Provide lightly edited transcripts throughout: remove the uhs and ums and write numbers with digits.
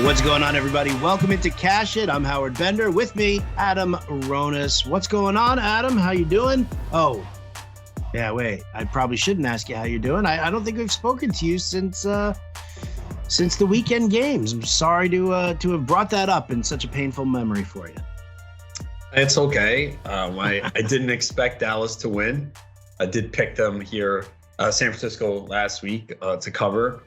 What's going on, everybody? Welcome into Cash It. I'm Howard Bender. With me, Adam Ronis. What's going on, Adam? How you doing? Oh, yeah, wait. I probably shouldn't ask you how you're doing. I don't think we've spoken to you since the weekend games. I'm sorry to have brought that up in such a painful memory for you. It's okay. I didn't expect Dallas to win. I did pick them here, San Francisco last week to cover.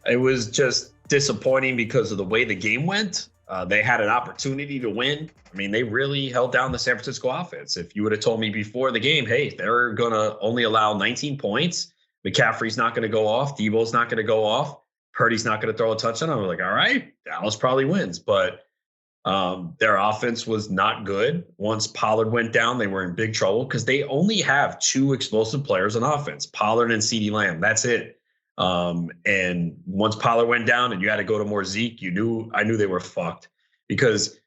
It was just disappointing because of the way the game went. They had an opportunity to win. I mean, they really held down the San Francisco offense. If you would have told me before the game, hey, they're going to only allow 19 points, McCaffrey's not going to go off, Debo's not going to go off, Purdy's not going to throw a touchdown, I was like, all right, Dallas probably wins. But their offense was not good. Once Pollard went down, they were in big trouble because they only have two explosive players on offense, Pollard and CeeDee Lamb. That's it. And once Pollard went down and you had to go to more Zeke, I knew they were fucked because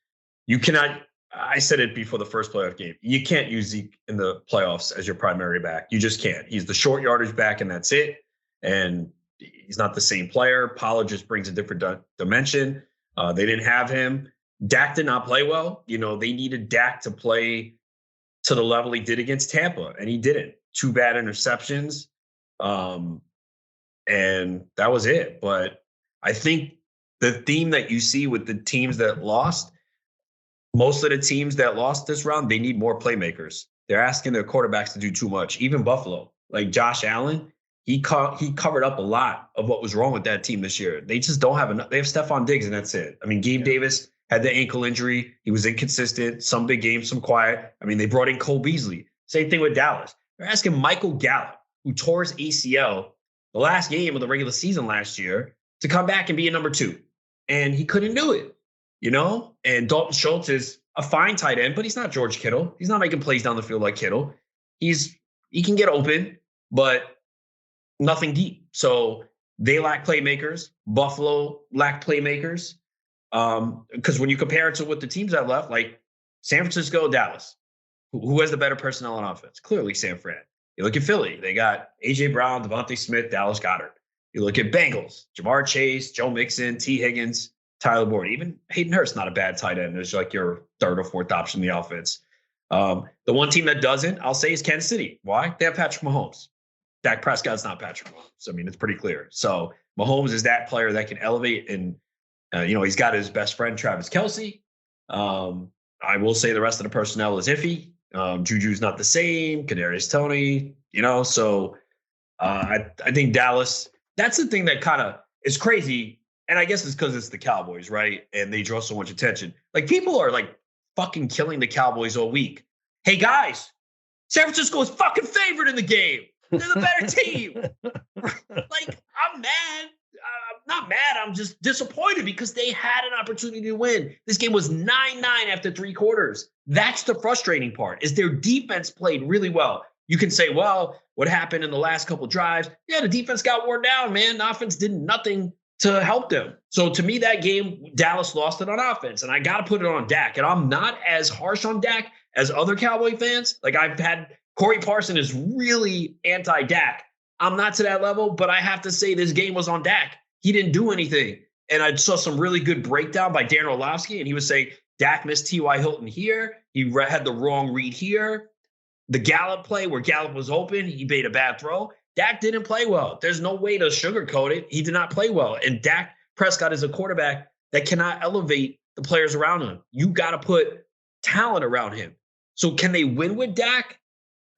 you cannot, I said it before the first playoff game, you can't use Zeke in the playoffs as your primary back. You just can't. He's the short yardage back and that's it. And he's not the same player. Pollard just brings a different dimension. They didn't have him. Dak did not play well. You know, they needed Dak to play to the level he did against Tampa, and he didn't. 2 bad interceptions. And that was it. But I think the theme that you see with the teams that lost, most of the teams that lost this round, they need more playmakers. They're asking their quarterbacks to do too much. Even Buffalo, like Josh Allen, he covered up a lot of what was wrong with that team this year. They just don't have enough. They have Stephon Diggs, and that's it. I mean, Gabe Davis had the ankle injury. He was inconsistent. Some big games, some quiet. I mean, they brought in Cole Beasley. Same thing with Dallas. They're asking Michael Gallup, who tore his ACL the last game of the regular season last year, to come back and be a number 2. And he couldn't do it, you know? And Dalton Schultz is a fine tight end, but he's not George Kittle. He's not making plays down the field like Kittle. He can get open, but nothing deep. So they lack playmakers. Buffalo lacked playmakers. Because when you compare it to what the teams that left, like San Francisco, Dallas, who has the better personnel on offense? Clearly San Fran. You look at Philly, they got A.J. Brown, Devontae Smith, Dallas Goedert. You look at Bengals, Jamar Chase, Joe Mixon, T. Higgins, Tyler Boyd. Even Hayden Hurst, not a bad tight end. There's like your third or fourth option in the offense. The one team that doesn't, I'll say, is Kansas City. Why? They have Patrick Mahomes. Dak Prescott's not Patrick Mahomes. I mean, it's pretty clear. So Mahomes is that player that can elevate and, he's got his best friend, Travis Kelce. I will say the rest of the personnel is iffy. Juju's not the same. Kadarius Toney, so I think Dallas, that's the thing that kind of is crazy. And I guess it's because it's the Cowboys, right? And they draw so much attention. Like, people are like fucking killing the Cowboys all week. Hey guys, San Francisco is fucking favored in the game. They're the better team. Like, I'm mad. I'm not mad. I'm just disappointed because they had an opportunity to win. This game was 9-9 after 3 quarters. That's the frustrating part, is their defense played really well. You can say, well, what happened in the last couple drives? Yeah, the defense got worn down, man. The offense did nothing to help them. So to me, that game, Dallas lost it on offense, and I got to put it on Dak. And I'm not as harsh on Dak as other Cowboy fans. Like, I've had Corey Parson is really anti-Dak. I'm not to that level, but I have to say this game was on Dak. He didn't do anything. And I saw some really good breakdown by Dan Orlovsky, and he was saying Dak missed T.Y. Hilton here. He had the wrong read here. The Gallup play where Gallup was open, he made a bad throw. Dak didn't play well. There's no way to sugarcoat it. He did not play well. And Dak Prescott is a quarterback that cannot elevate the players around him. You got to put talent around him. So can they win with Dak?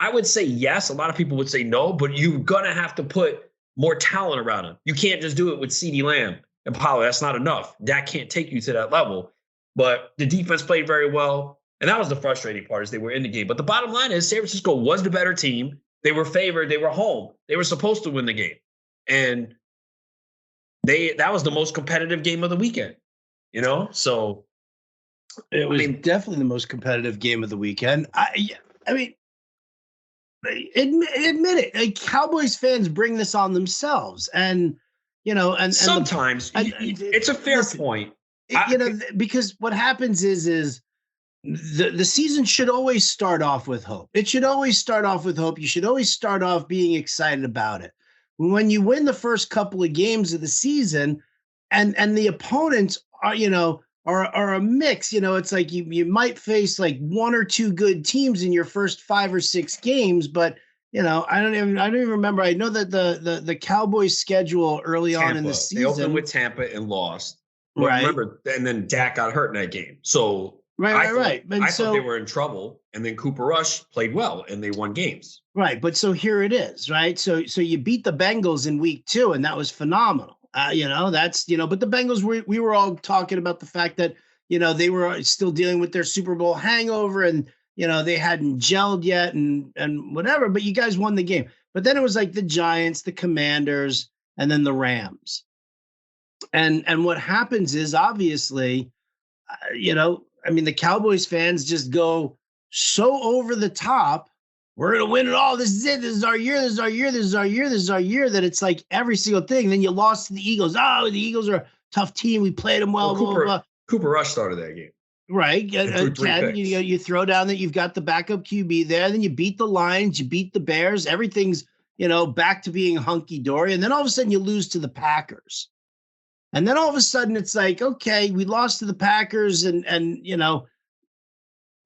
I would say yes. A lot of people would say no, but you're going to have to put more talent around him. You can't just do it with CeeDee Lamb and Pollard. That's not enough. Dak can't take you to that level. But the defense played very well. And that was the frustrating part, is they were in the game. But the bottom line is San Francisco was the better team. They were favored. They were home. They were supposed to win the game. And that was the most competitive game of the weekend, So it was definitely the most competitive game of the weekend. I mean, admit it. Like, Cowboys fans bring this on themselves, and sometimes it's a fair point. Because what happens is the season should always start off with hope. It should always start off with hope. You should always start off being excited about it. When you win the first couple of games of the season, and the opponents are a mix. It's like you might face like one or two good teams in your first 5 or 6 games, but I don't even remember. I know that the Cowboys schedule early on in the season. They opened with Tampa and lost. But right. Remember, and then Dak got hurt in that game. So right. I thought they were in trouble, and then Cooper Rush played well, and they won games. Right, but so here it is, right? So you beat the Bengals in week 2, and that was phenomenal. But the Bengals, we were all talking about the fact that they were still dealing with their Super Bowl hangover, and they hadn't gelled yet, and whatever. But you guys won the game. But then it was like the Giants, the Commanders, and then the Rams. And what happens is obviously, the Cowboys fans just go so over the top. We're going to win it all. This is it. This is our year. This is our year. This is our year. This is our year. That it's like every single thing. Then you lost to the Eagles. Oh, the Eagles are a tough team. We played them well. Cooper Rush started that game. Right. You throw down that you've got the backup QB there. Then you beat the Lions. You beat the Bears. Everything's, back to being hunky-dory. And then all of a sudden you lose to the Packers. And then all of a sudden it's like, okay, we lost to the Packers, and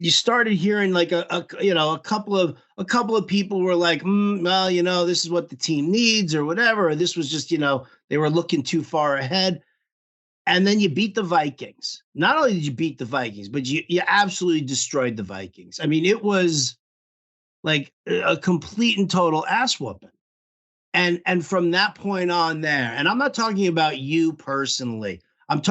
you started hearing like a couple of people were like, well, this is what the team needs or whatever. Or this was just, they were looking too far ahead. And then you beat the Vikings. Not only did you beat the Vikings, but you absolutely destroyed the Vikings. I mean, it was like a complete and total ass whooping. And from that point on there, and I'm not talking about you personally. I'm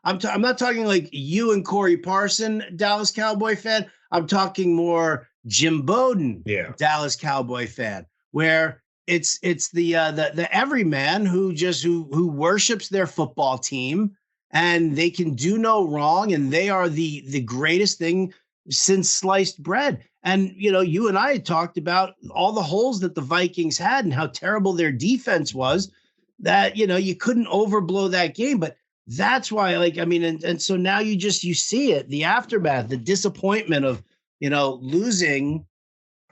not talking like you and Corey Parson, Dallas Cowboy fan. I'm talking more Jim Bowden, Dallas Cowboy fan, where it's the everyman who worships their football team, and they can do no wrong, and they are the greatest thing since sliced bread. And, you and I had talked about all the holes that the Vikings had and how terrible their defense was, that, you couldn't overblow that game. But that's why, and so now you see it, the aftermath, the disappointment of, losing,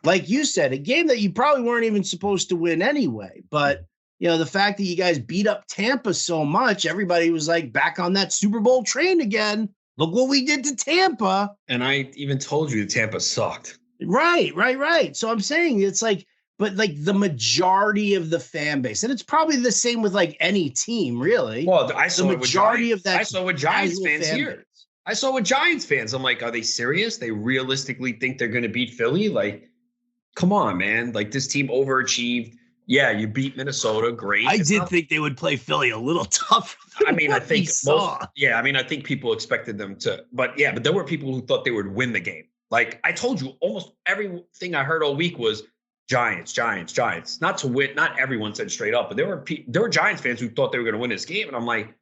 like you said, a game that you probably weren't even supposed to win anyway. But, the fact that you guys beat up Tampa so much, everybody was like back on that Super Bowl train again. Look what we did to Tampa. And I even told you that Tampa sucked. Right. So I'm saying it's like, but like the majority of the fan base, and it's probably the same with like any team, really. Well, I saw the majority of that. I saw with Giants fans here. I saw with Giants fans. I'm like, are they serious? They realistically think they're going to beat Philly? Like, come on, man. Like, this team overachieved. Yeah, you beat Minnesota. Great. I did think they would play Philly a little tougher. I mean, I think I think people expected them to, but there were people who thought they would win the game. Like I told you, almost everything I heard all week was Giants. Not to win. Not everyone said straight up, but there were Giants fans who thought they were going to win this game. And I'm like,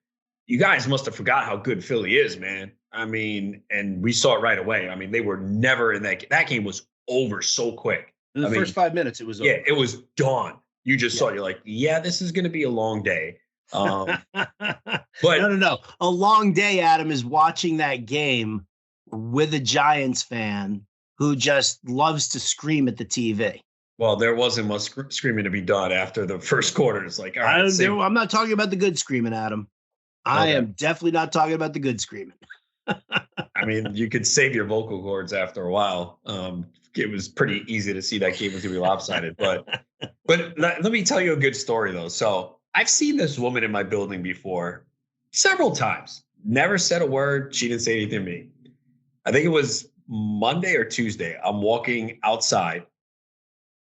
you guys must have forgot how good Philly is, man. I mean, and we saw it right away. I mean, they were never in that game. That game was over so quick. In the first 5 minutes, it was over. Yeah, it was done. You just saw, you're like, this is going to be a long day. But no. A long day, Adam, is watching that game with a Giants fan who just loves to scream at the TV. Well, there wasn't much screaming to be done after the first quarter. It's like, all right. I'm not talking about the good screaming, Adam. I am definitely not talking about the good screaming. I mean, you could save your vocal cords after a while. It was pretty easy to see that game was going to be lopsided. But let me tell you a good story, though. So I've seen this woman in my building before several times. Never said a word. She didn't say anything to me. I think it was Monday or Tuesday. I'm walking outside,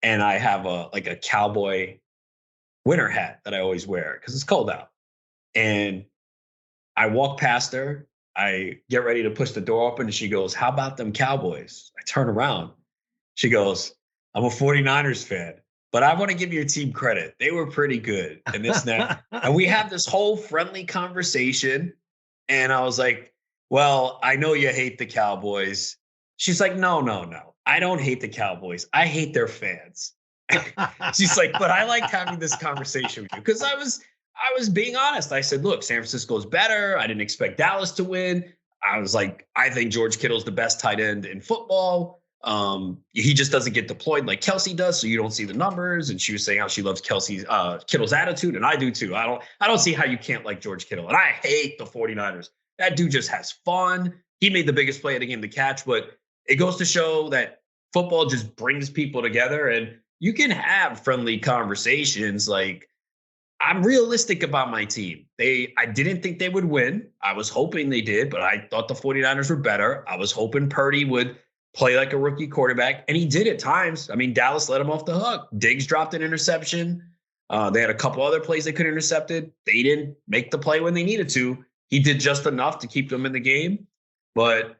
and I have a cowboy winter hat that I always wear because it's cold out. And I walk past her. I get ready to push the door open, and she goes, "How about them Cowboys?" I turn around. She goes, "I'm a 49ers fan, but I want to give your team credit. They were pretty good." And this and that. And we have this whole friendly conversation. And I was like, "Well, I know you hate the Cowboys." She's like, No. I don't hate the Cowboys. I hate their fans." She's like, "But I liked having this conversation with you." Because I was being honest. I said, look, San Francisco's better. I didn't expect Dallas to win. I was like, I think George Kittle's the best tight end in football. He just doesn't get deployed like Kelsey does, so you don't see the numbers. And she was saying how she loves Kittle's attitude, and I do too. I don't see how you can't like George Kittle. And I hate the 49ers. That dude just has fun. He made the biggest play of the game to catch, but it goes to show that football just brings people together, and you can have friendly conversations. Like, I'm realistic about my team. I didn't think they would win. I was hoping they did, but I thought the 49ers were better. I was hoping Purdy would play like a rookie quarterback, and he did at times. I mean, Dallas let him off the hook. Diggs dropped an interception. They had a couple other plays they could have intercepted. They didn't make the play when they needed to. He did just enough to keep them in the game. But,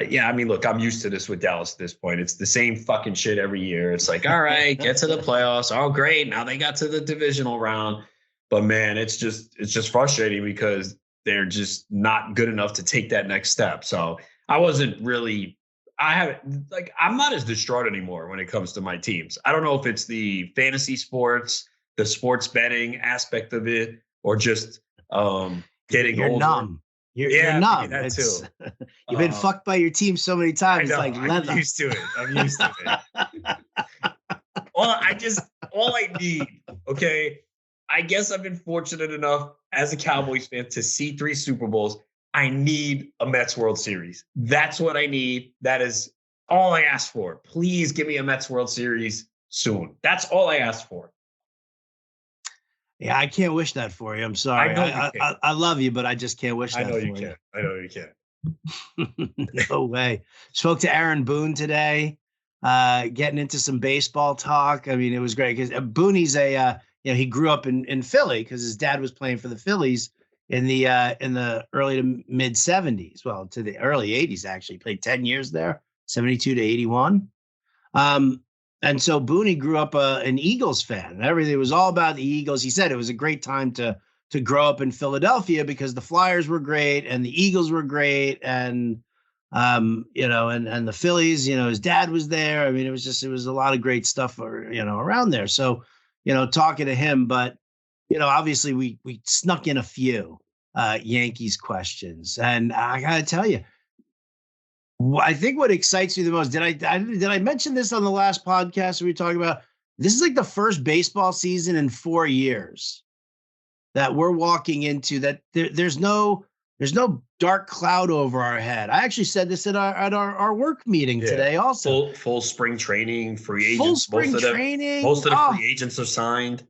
yeah, I mean, look, I'm used to this with Dallas at this point. It's the same fucking shit every year. It's like, all right, get to the playoffs. Oh, great. Now they got to the divisional round. But, man, it's just frustrating because they're just not good enough to take that next step. So I wasn't really – I'm not as distraught anymore when it comes to my teams. I don't know if it's the fantasy sports, the sports betting aspect of it, or just getting You're older. numb. You're numb. That too. You've been fucked by your team so many times. I know, It's like leather. I'm used to it. Well, all I need, okay, I guess I've been fortunate enough as a Cowboys fan to see 3 Super Bowls. I need a Mets World Series. That's what I need. That is all I ask for. Please give me a Mets World Series soon. That's all I ask for. Yeah, I can't wish that for you. I'm sorry. I love you, but I just can't wish that for you. I know you can. No way. Spoke to Aaron Boone today, getting into some baseball talk. I mean, it was great because Boone's he grew up in Philly because his dad was playing for the Phillies in the early to mid 70s. Well, to the early 80s, actually. He played 10 years there, 72 to 81. And so Booney grew up an Eagles fan. Everything was all about the Eagles. He said it was a great time to grow up in Philadelphia because the Flyers were great and the Eagles were great. And, and the Phillies, his dad was there. I mean, it was a lot of great stuff, around there. So, talking to him, but, obviously we snuck in a few Yankees questions. And I got to tell you, I think what excites me the most, did I mention this on the last podcast we were talking about? This is like the first baseball season in 4 years that we're walking into that there's no dark cloud over our head. I actually said this at our work meeting today also. Full spring training, free agents. Full spring training. Most of the free agents are signed.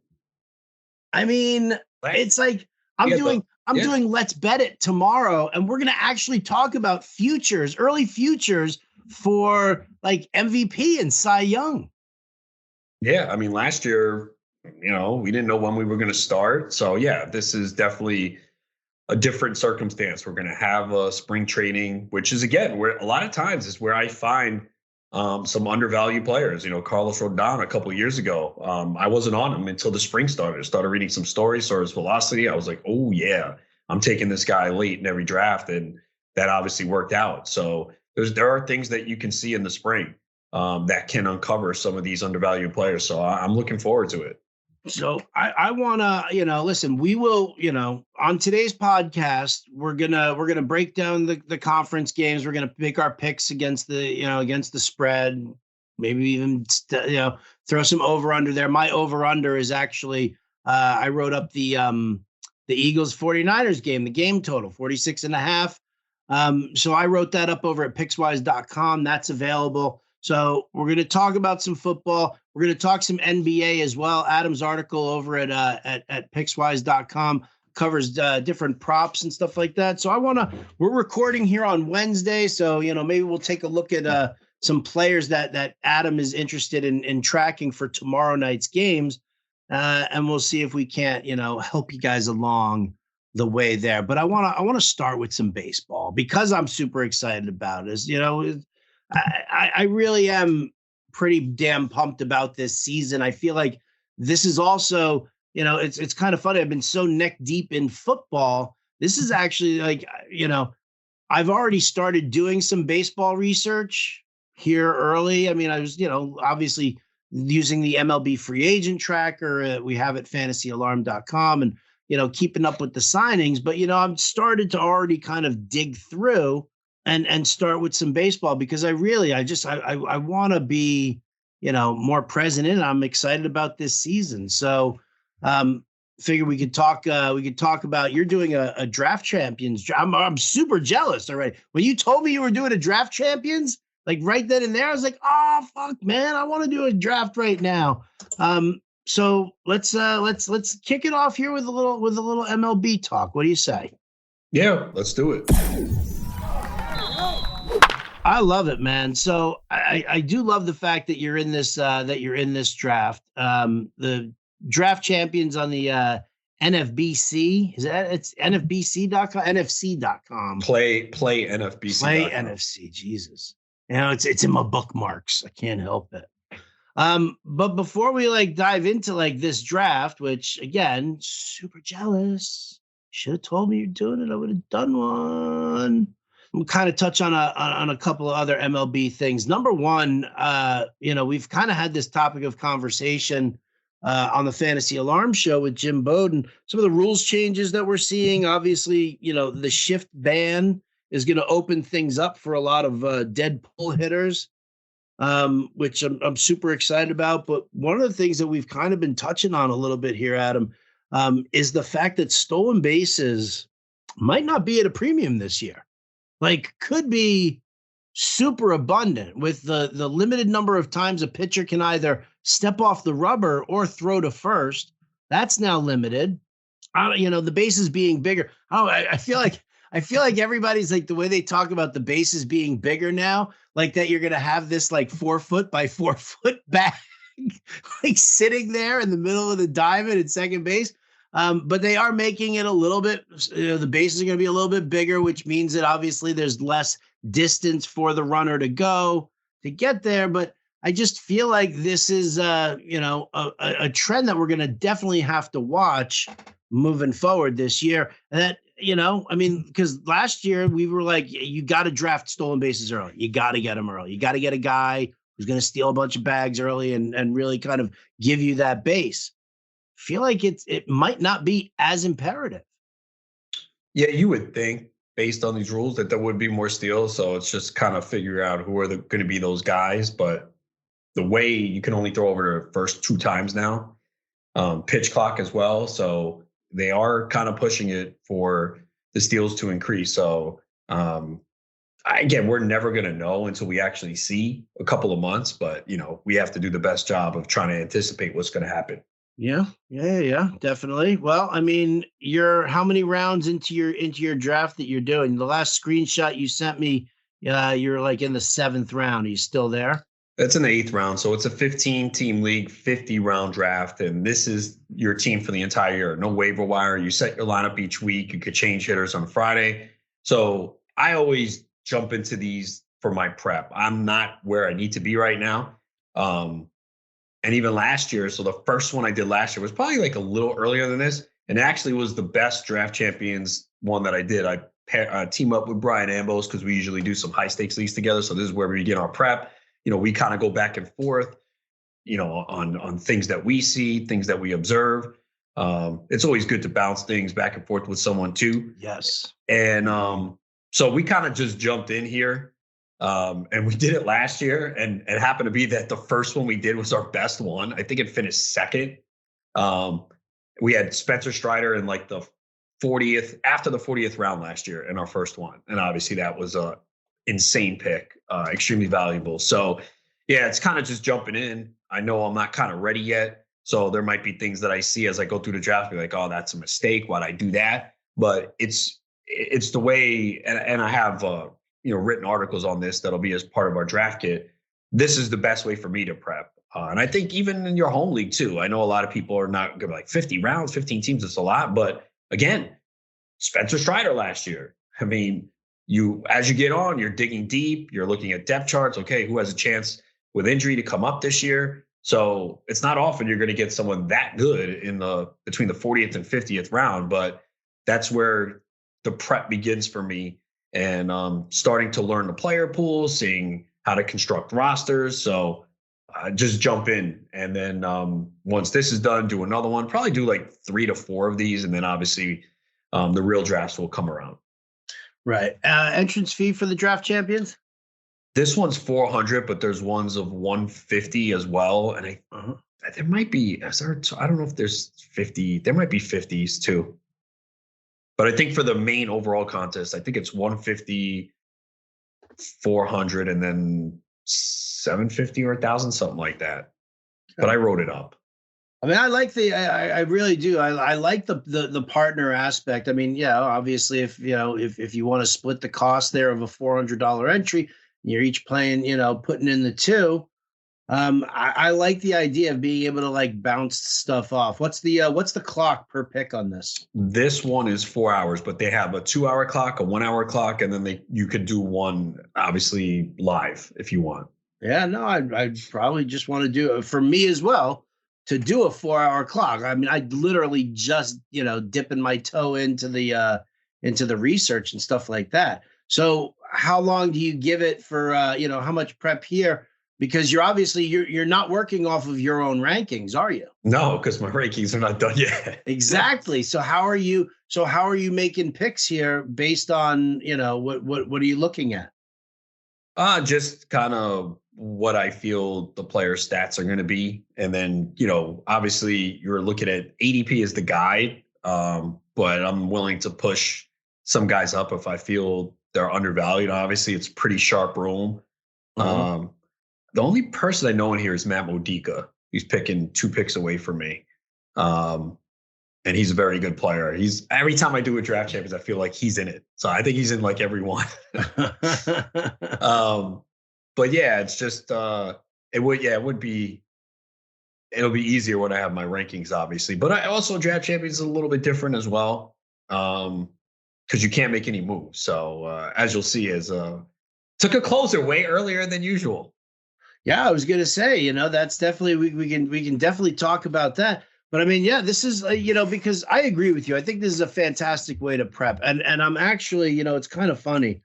I mean, it's like I'm doing Let's Bet It tomorrow, and we're going to actually talk about early futures for like MVP and Cy Young. Yeah, I mean, last year, we didn't know when we were going to start. So, yeah, this is definitely a different circumstance. We're going to have a spring training, which is, again, where a lot of times is where I find some undervalued players. Carlos Rodon a couple of years ago, I wasn't on him until the spring started. I started reading some stories, saw his velocity. I was like, oh, yeah, I'm taking this guy late in every draft. And that obviously worked out. So there are things that you can see in the spring that can uncover some of these undervalued players. So I'm looking forward to it. So I want to, listen, we will, on today's podcast, we're going to break down the conference games. We're going to make our picks against the spread, maybe even, throw some over under there. My over under is actually, I wrote up the Eagles 49ers game, the game total 46.5. So I wrote that up over at pickswise.com. That's available. So we're going to talk about some football. We're going to talk some NBA as well. Adam's article over at pickswise.com covers different props and stuff like that. So we're recording here on Wednesday. So, maybe we'll take a look at some players that Adam is interested in tracking for tomorrow night's games. And we'll see if we can't, help you guys along the way there. But I want to start with some baseball because I'm super excited about it. I really am pretty damn pumped about this season. I feel like this is also, it's kind of funny. I've been so neck deep in football. This is actually like, I've already started doing some baseball research here early. I mean, I was, obviously using the MLB free agent tracker we have at fantasyalarm.com and, keeping up with the signings. But, I've started to already kind of dig through and start with some baseball because I want to be, more present in it. I'm excited about this season. So figure we could talk. We could talk about you're doing a draft champions. I'm super jealous already. When you told me you were doing a draft champions, like right then and there, I was like, oh fuck, man, I want to do a draft right now. So let's kick it off here with a little MLB talk. What do you say? Yeah, let's do it. I love it, man. So I do love the fact that you're in this draft. The draft champions on the NFBC. It's NFBC.com, NFC.com. Play NFBC. Play NFC. Jesus. It's in my bookmarks. I can't help it. But before we dive into this draft, which again, super jealous. Should have told me you're doing it. I would have done one. We'll kind of touch on a couple of other MLB things. Number one, we've kind of had this topic of conversation on the Fantasy Alarm Show with Jim Bowden. Some of the rules changes that we're seeing, obviously, the shift ban is going to open things up for a lot of dead pull hitters, which I'm super excited about. But one of the things that we've kind of been touching on a little bit here, Adam, is the fact that stolen bases might not be at a premium this year. Could be super abundant with the limited number of times a pitcher can either step off the rubber or throw to first. That's now limited. The bases being bigger. I feel like everybody's the way they talk about the bases being bigger now, that you're going to have this 4 foot by 4 foot bag sitting there in the middle of the diamond at second base. But they are making it a little bit, the bases are going to be a little bit bigger, which means that obviously there's less distance for the runner to go to get there. But I just feel like this is, a trend that we're going to definitely have to watch moving forward this year. That, because last year we were you got to draft stolen bases early. You got to get them early. You got to get a guy who's going to steal a bunch of bags early and really kind of give you that base. Feel like it might not be as imperative. Yeah, you would think based on these rules that there would be more steals. So it's just kind of figure out who are going to be those guys. But the way you can only throw over the first 2 times now, pitch clock as well. So they are kind of pushing it for the steals to increase. So again, we're never going to know until we actually see a couple of months. But, we have to do the best job of trying to anticipate what's going to happen. Yeah, definitely. Well, you're how many rounds into your draft that you're doing? The last screenshot you sent me, you're in the 7th round. Are you still there? It's in the 8th round. So it's a 15-team league, 50-round draft. And this is your team for the entire year. No waiver wire. You set your lineup each week. You could change hitters on Friday. So I always jump into these for my prep. I'm not where I need to be right now. And even last year, so the first one I did last year was probably a little earlier than this. And it actually was the best draft champions one that I did. I team up with Brian Ambos because we usually do some high stakes leagues together. So this is where we begin our prep. We kind of go back and forth, on things that we see, things that we observe. It's always good to bounce things back and forth with someone too. Yes. And so we kind of just jumped in here. And we did it last year, and it happened to be that the first one we did was our best one. I think it finished 2nd. We had Spencer Strider in the 40th, after the 40th round last year in our first one. And obviously that was a insane pick, extremely valuable. So yeah, it's kind of just jumping in. I know I'm not kind of ready yet. So there might be things that I see as I go through the draft, be like, oh, that's a mistake. Why'd I do that? But it's the way, and I have, written articles on this that'll be as part of our draft kit. This is the best way for me to prep. And I think even in your home league too, I know a lot of people are not going to 50 rounds, 15 teams, it's a lot. But again, Spencer Strider last year. As you get on, you're digging deep, you're looking at depth charts. Okay, who has a chance with injury to come up this year? So it's not often you're going to get someone that good between the 40th and 50th round, but that's where the prep begins for me. And starting to learn the player pool, seeing how to construct rosters. So just jump in. And then once this is done, do another one, probably do 3 to 4 of these. And then obviously the real drafts will come around. Right. Entrance fee for the draft champions? This one's $400, but there's ones of $150 as well. And I there might be, I don't know if there's 50, there might be 50s too. But I think for the main overall contest, I think it's 150, 400, and then 750 or 1,000, something like that. But I wrote it up. I mean, I like I really do. I like the partner aspect. I mean, yeah, obviously, if you want to split the cost there of a $400 entry, you're each playing, putting in the two. I like the idea of being able to like bounce stuff off. What's the clock per pick on this? This one is 4 hours, but they have a 2-hour clock, a 1-hour clock, and then you could do one obviously live if you want. Yeah, no, I'd probably just want to do it for me as well to do a 4-hour clock. I mean, I'd literally just, dipping my toe into the research and stuff like that. So how long do you give it for, how much prep here? Because you're not working off of your own rankings, are you? No, because my rankings are not done yet. Exactly. So how are you making picks here based on, what are you looking at? Just kind of what I feel the player stats are going to be. And then, obviously you're looking at ADP as the guide, but I'm willing to push some guys up if I feel they're undervalued. Obviously, it's pretty sharp room. Uh-huh. The only person I know in here is Matt Modica. He's picking 2 picks away from me. And he's a very good player. Every time I do a draft champions, I feel like he's in it. So I think he's in like every one. But yeah, it's just it'll be easier when I have my rankings, obviously. But I also draft champions is a little bit different as well. Because you can't make any moves. So as you'll see, took a closer way earlier than usual. Yeah, I was going to say, that's definitely we can definitely talk about that. But I mean, yeah, this is because I agree with you. I think this is a fantastic way to prep, and I'm actually, it's kind of funny.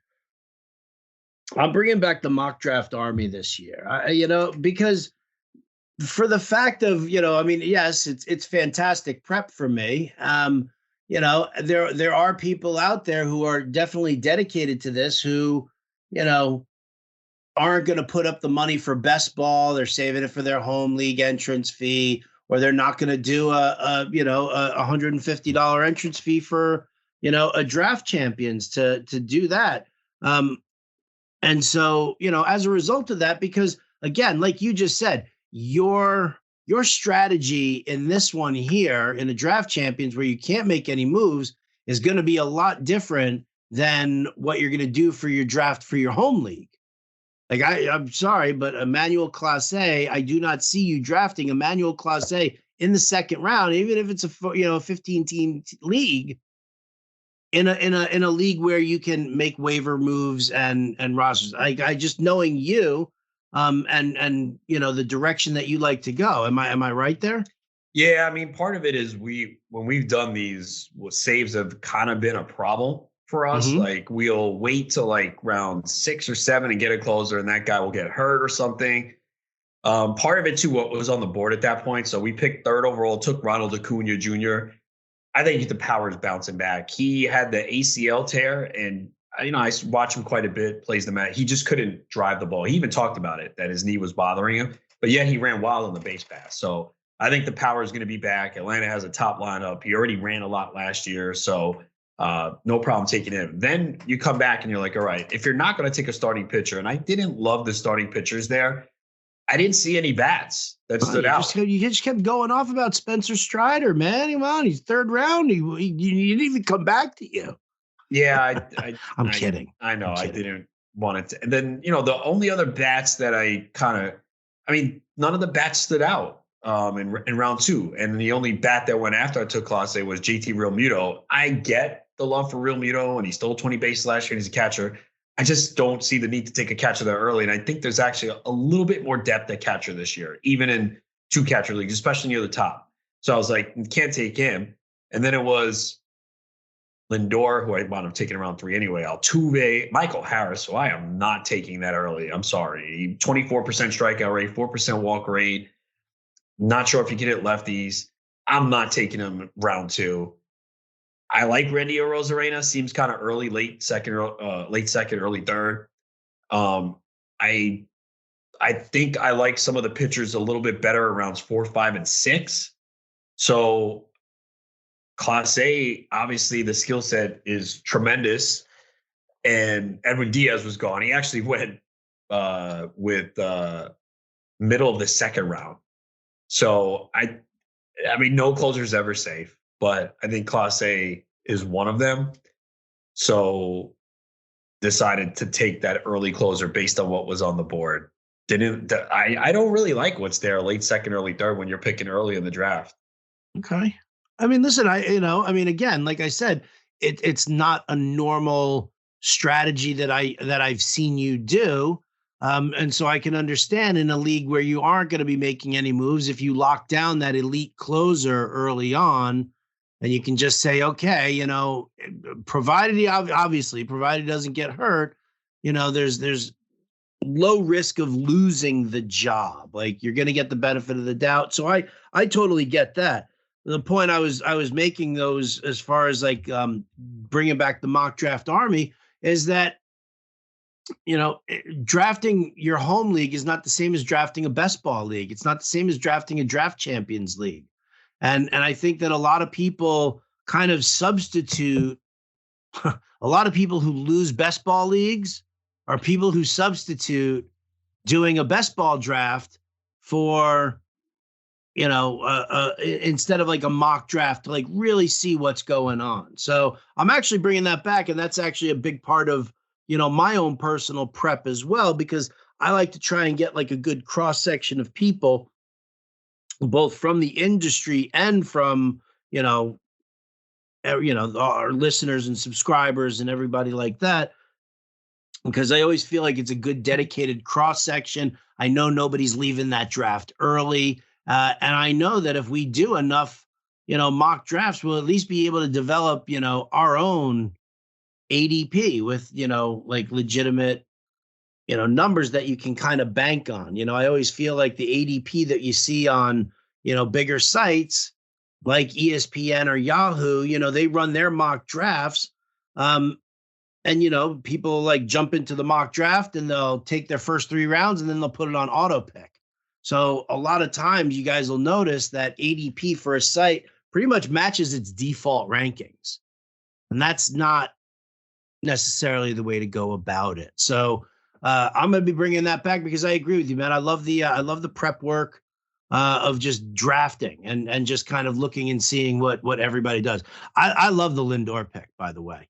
I'm bringing back the mock draft army this year. Because for the fact of I mean, yes, it's fantastic prep for me. There are people out there who are definitely dedicated to this who aren't going to put up the money for best ball. They're saving it for their home league entrance fee, or they're not going to do a $150 entrance fee for, a draft champions to do that. And so, as a result of that, because again, like you just said, your strategy in this one here in the draft champions where you can't make any moves is going to be a lot different than what you're going to do for your draft for your home league. Like I'm sorry, but Emmanuel Clase, I do not see you drafting Emmanuel Clase in the second round, even if it's a 15-team league. In a league where you can make waiver moves and rosters. I just knowing you, and the direction that you like to go. Am I right there? Yeah, I mean, part of it is when we've done these, saves have kind of been a problem for us. Mm-hmm. Like we'll wait till like round 6 or 7 and get a closer, and that guy will get hurt or something. Part of it too, what was on the board at that point. So we picked 3rd overall, took Ronald Acuna Jr. I think the power is bouncing back. He had the ACL tear, and I watch him quite a bit. Plays the match. He just couldn't drive the ball. He even talked about it that his knee was bothering him. But yet he ran wild on the base pass. So I think the power is going to be back. Atlanta has a top lineup. He already ran a lot last year, so no problem taking him. Then you come back and you're like, all right, if you're not going to take a starting pitcher, and I didn't love the starting pitchers there, I didn't see any bats that stood out. You just kept going off about Spencer Strider, man. Come on, he's 3rd round. He didn't even come back to you. Yeah, I'm kidding. I know. I didn't want it to. And then, the only other bats that none of the bats stood out in round 2. And the only bat that went after I took Clase was JT Realmuto. I get the love for Realmuto, and he stole 20 bases last year, and he's a catcher. I just don't see the need to take a catcher there early. And I think there's actually a little bit more depth at catcher this year, even in 2 catcher leagues, especially near the top. So I was like, can't take him. And then it was Lindor, who I wound up taking around 3 anyway, Altuve, Michael Harris. So I am not taking that early. I'm sorry. 24% strikeout rate, 4% walk rate. Not sure if you can hit lefties. I'm not taking him round 2. I like Randy Arozarena. Seems kind of early, late second, early 3rd. I I think I like some of the pitchers a little bit better rounds 4, 5, and 6. So Class A, obviously the skill set is tremendous. And Edwin Diaz was gone. He actually went with middle of the second round. So I mean, no closer is ever safe, but I think Class A is one of them. So decided to take that early closer based on what was on the board. I don't really like what's there late second, early third when you're picking early in the draft. Okay. I mean, listen, again, like I said, it's not a normal strategy that I've seen you do. And so I can understand in a league where you aren't going to be making any moves, if you lock down that elite closer early on, and you can just say, okay, provided he doesn't get hurt, there's low risk of losing the job. Like, you're going to get the benefit of the doubt. So I totally get that. The point I was making those, as far as like bringing back the mock draft army, is that drafting your home league is not the same as drafting a best ball league. It's not the same as drafting a draft champions league. And I think that a lot of people kind of substitute a lot of people who lose best ball leagues are people who substitute doing a best ball draft for, instead of like a mock draft to like really see what's going on. So I'm actually bringing that back. And that's actually a big part of, my own personal prep as well, because I like to try and get like a good cross section of people, both from the industry and from, our listeners and subscribers and everybody like that, because I always feel like it's a good dedicated cross section. I know nobody's leaving that draft early. And I know that if we do enough, mock drafts, we'll at least be able to develop, our own ADP with, like legitimate, numbers that you can kind of bank on. I always feel like the ADP that you see on, bigger sites like ESPN or Yahoo, they run their mock drafts. And, people like jump into the mock draft and they'll take their first 3 rounds and then they'll put it on auto pick. So a lot of times you guys will notice that ADP for a site pretty much matches its default rankings. And that's not necessarily the way to go about it. So I'm going to be bringing that back because I agree with you, man. I love the prep work of just drafting and just kind of looking and seeing what everybody does. I love the Lindor pick, by the way.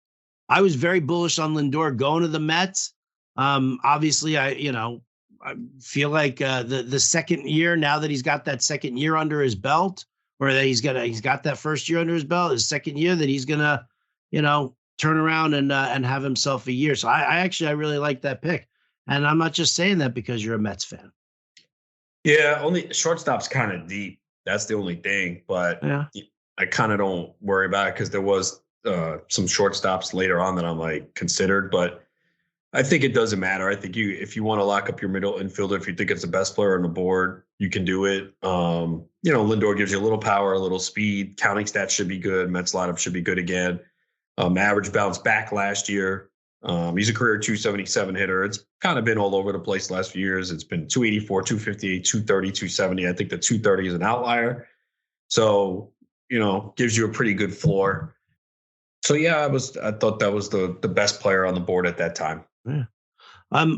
I was very bullish on Lindor going to the Mets. Obviously, I feel like the second year, now that he's got that second year under his belt, or that he's got that first year under his belt, his second year, that he's gonna, turn around and have himself a year. So I really like that pick, and I'm not just saying that because you're a Mets fan. Yeah, only shortstop's kind of deep. That's the only thing, but yeah. I kind of don't worry about it because there was some shortstops later on that I'm like considered, but I think it doesn't matter. I think if you want to lock up your middle infielder, if you think it's the best player on the board, you can do it. Lindor gives you a little power, a little speed. Counting stats should be good. Mets lineup should be good again. Average bounce back last year. He's a career 277 hitter. It's kind of been all over the place the last few years. It's been 284, 258, 230, 270. I think the 230 is an outlier. So, gives you a pretty good floor. So yeah, I thought that was the best player on the board at that time. Yeah.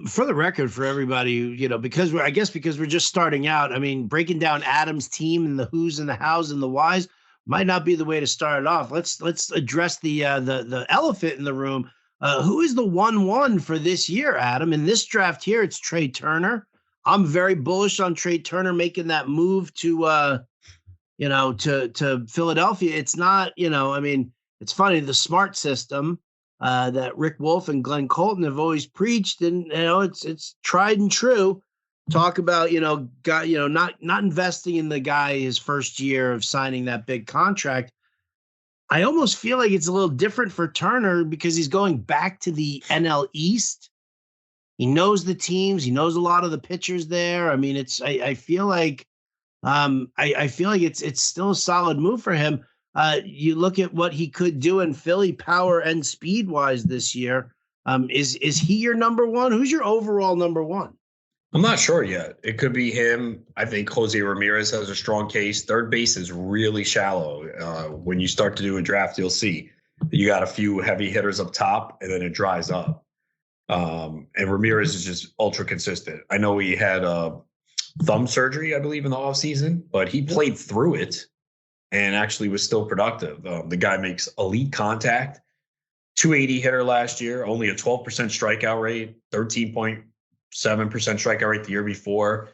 For the record, for everybody, because we're just starting out. I mean, breaking down Adam's team and the who's and the how's and the whys might not be the way to start it off. Let's address the elephant in the room. Who is the 1-1 for this year, Adam? In this draft here, it's Trey Turner. I'm very bullish on Trey Turner making that move to Philadelphia. It's not, it's funny, the smart system that Rick Wolf and Glenn Colton have always preached, and it's tried and true. Talk about not investing in the guy his first year of signing that big contract. I almost feel like it's a little different for Turner because he's going back to the NL East. He knows the teams. He knows a lot of the pitchers there. I mean, I feel like it's still a solid move for him. You look at what he could do in Philly, power and speed wise this year. Is he your number one? Who's your overall number one? I'm not sure yet. It could be him. I think Jose Ramirez has a strong case. Third base is really shallow. When you start to do a draft, you'll see you got a few heavy hitters up top, and then it dries up. And Ramirez is just ultra consistent. I know he had thumb surgery, I believe, in the offseason, but he played through it and actually was still productive. The guy makes elite contact. 280 hitter last year, only a 12% strikeout rate, 13.7% strikeout rate the year before.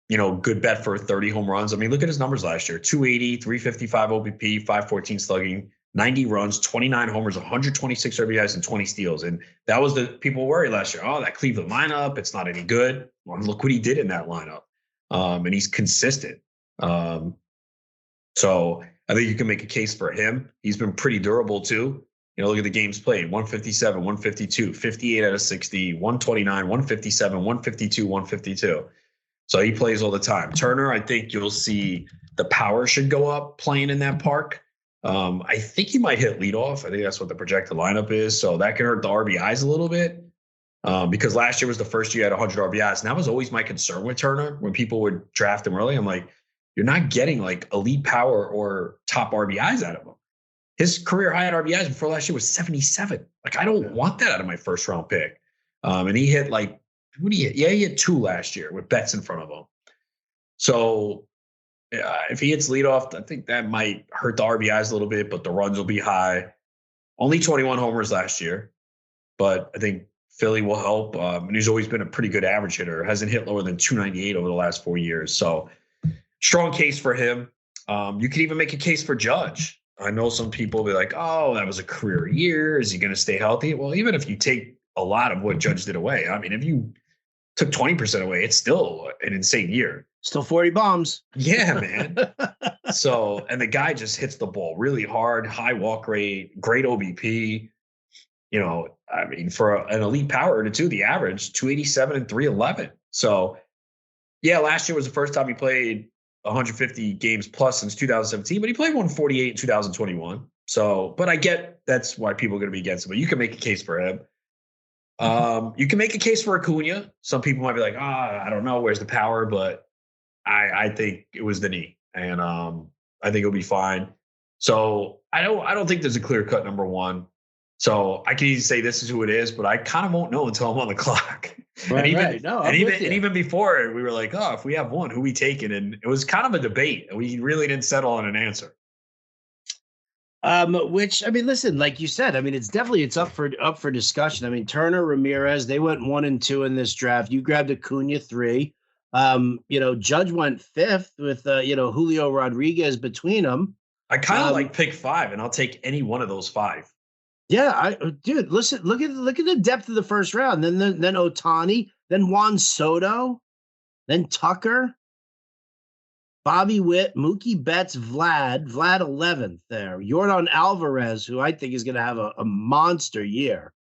Good bet for 30 home runs. I mean, look at his numbers last year: 280, 355 OBP, 514 slugging, 90 runs, 29 homers, 126 RBIs, and 20 steals. And that was the people worried last year. Oh, that Cleveland lineup, it's not any good. Well, look what he did in that lineup. And he's consistent. So I think you can make a case for him. He's been pretty durable too. Look at the games played: 157, 152, 58 out of 60, 129, 157, 152, 152. So he plays all the time. Turner, I think you'll see the power should go up playing in that park. I think he might hit leadoff. I think that's what the projected lineup is. So that can hurt the RBIs a little bit because last year was the first year he had 100 RBIs. And that was always my concern with Turner when people would draft him early. I'm like, you're not getting like elite power or top RBIs out of him. His career high in RBIs before last year was 77. Like, I don't want that out of my first round pick. And he hit like, what did he hit? Yeah, he hit 2 last year with Betts in front of him. So if he hits leadoff, I think that might hurt the RBIs a little bit, but the runs will be high. Only 21 homers last year, but I think Philly will help. And he's always been a pretty good average hitter. Hasn't hit lower than 298 over the last 4 years. So strong case for him. You could even make a case for Judge. I know some people will be like, oh, that was a career year. Is he going to stay healthy? Well, even if you take a lot of what Judge did away, I mean, if you took 20% away, it's still an insane year. Still 40 bombs. Yeah, man. So, and the guy just hits the ball really hard, high walk rate, great OBP. I mean, for an elite power hitter too, the average 287 and 311. So, yeah, last year was the first time he played 150 games plus since 2017, but he played 148 in 2021. So, but I get that's why people are going to be against him, but you can make a case for him. You can make a case for Acuna. Some people might be like, I don't know, where's the power? But I think it was the knee, and I think it'll be fine. So I don't think there's a clear cut number one. So I can easily say this is who it is, but I kind of won't know until I'm on the clock. Right, and even before, we were like, oh, if we have one, who we taking? And it was kind of a debate. We really didn't settle on an answer. Which, I mean, listen, like you said, I mean, it's up for discussion. I mean, Turner, Ramirez, they went 1 and 2 in this draft. You grabbed Acuna 3. Judge went 5th with Julio Rodriguez between them. I kind of like pick 5, and I'll take any one of those 5. Yeah, dude, listen, look at the depth of the first round. Then Ohtani, then Juan Soto, then Tucker, Bobby Witt, Mookie Betts, Vlad 11th there. Yordan Alvarez, who I think is going to have a monster year,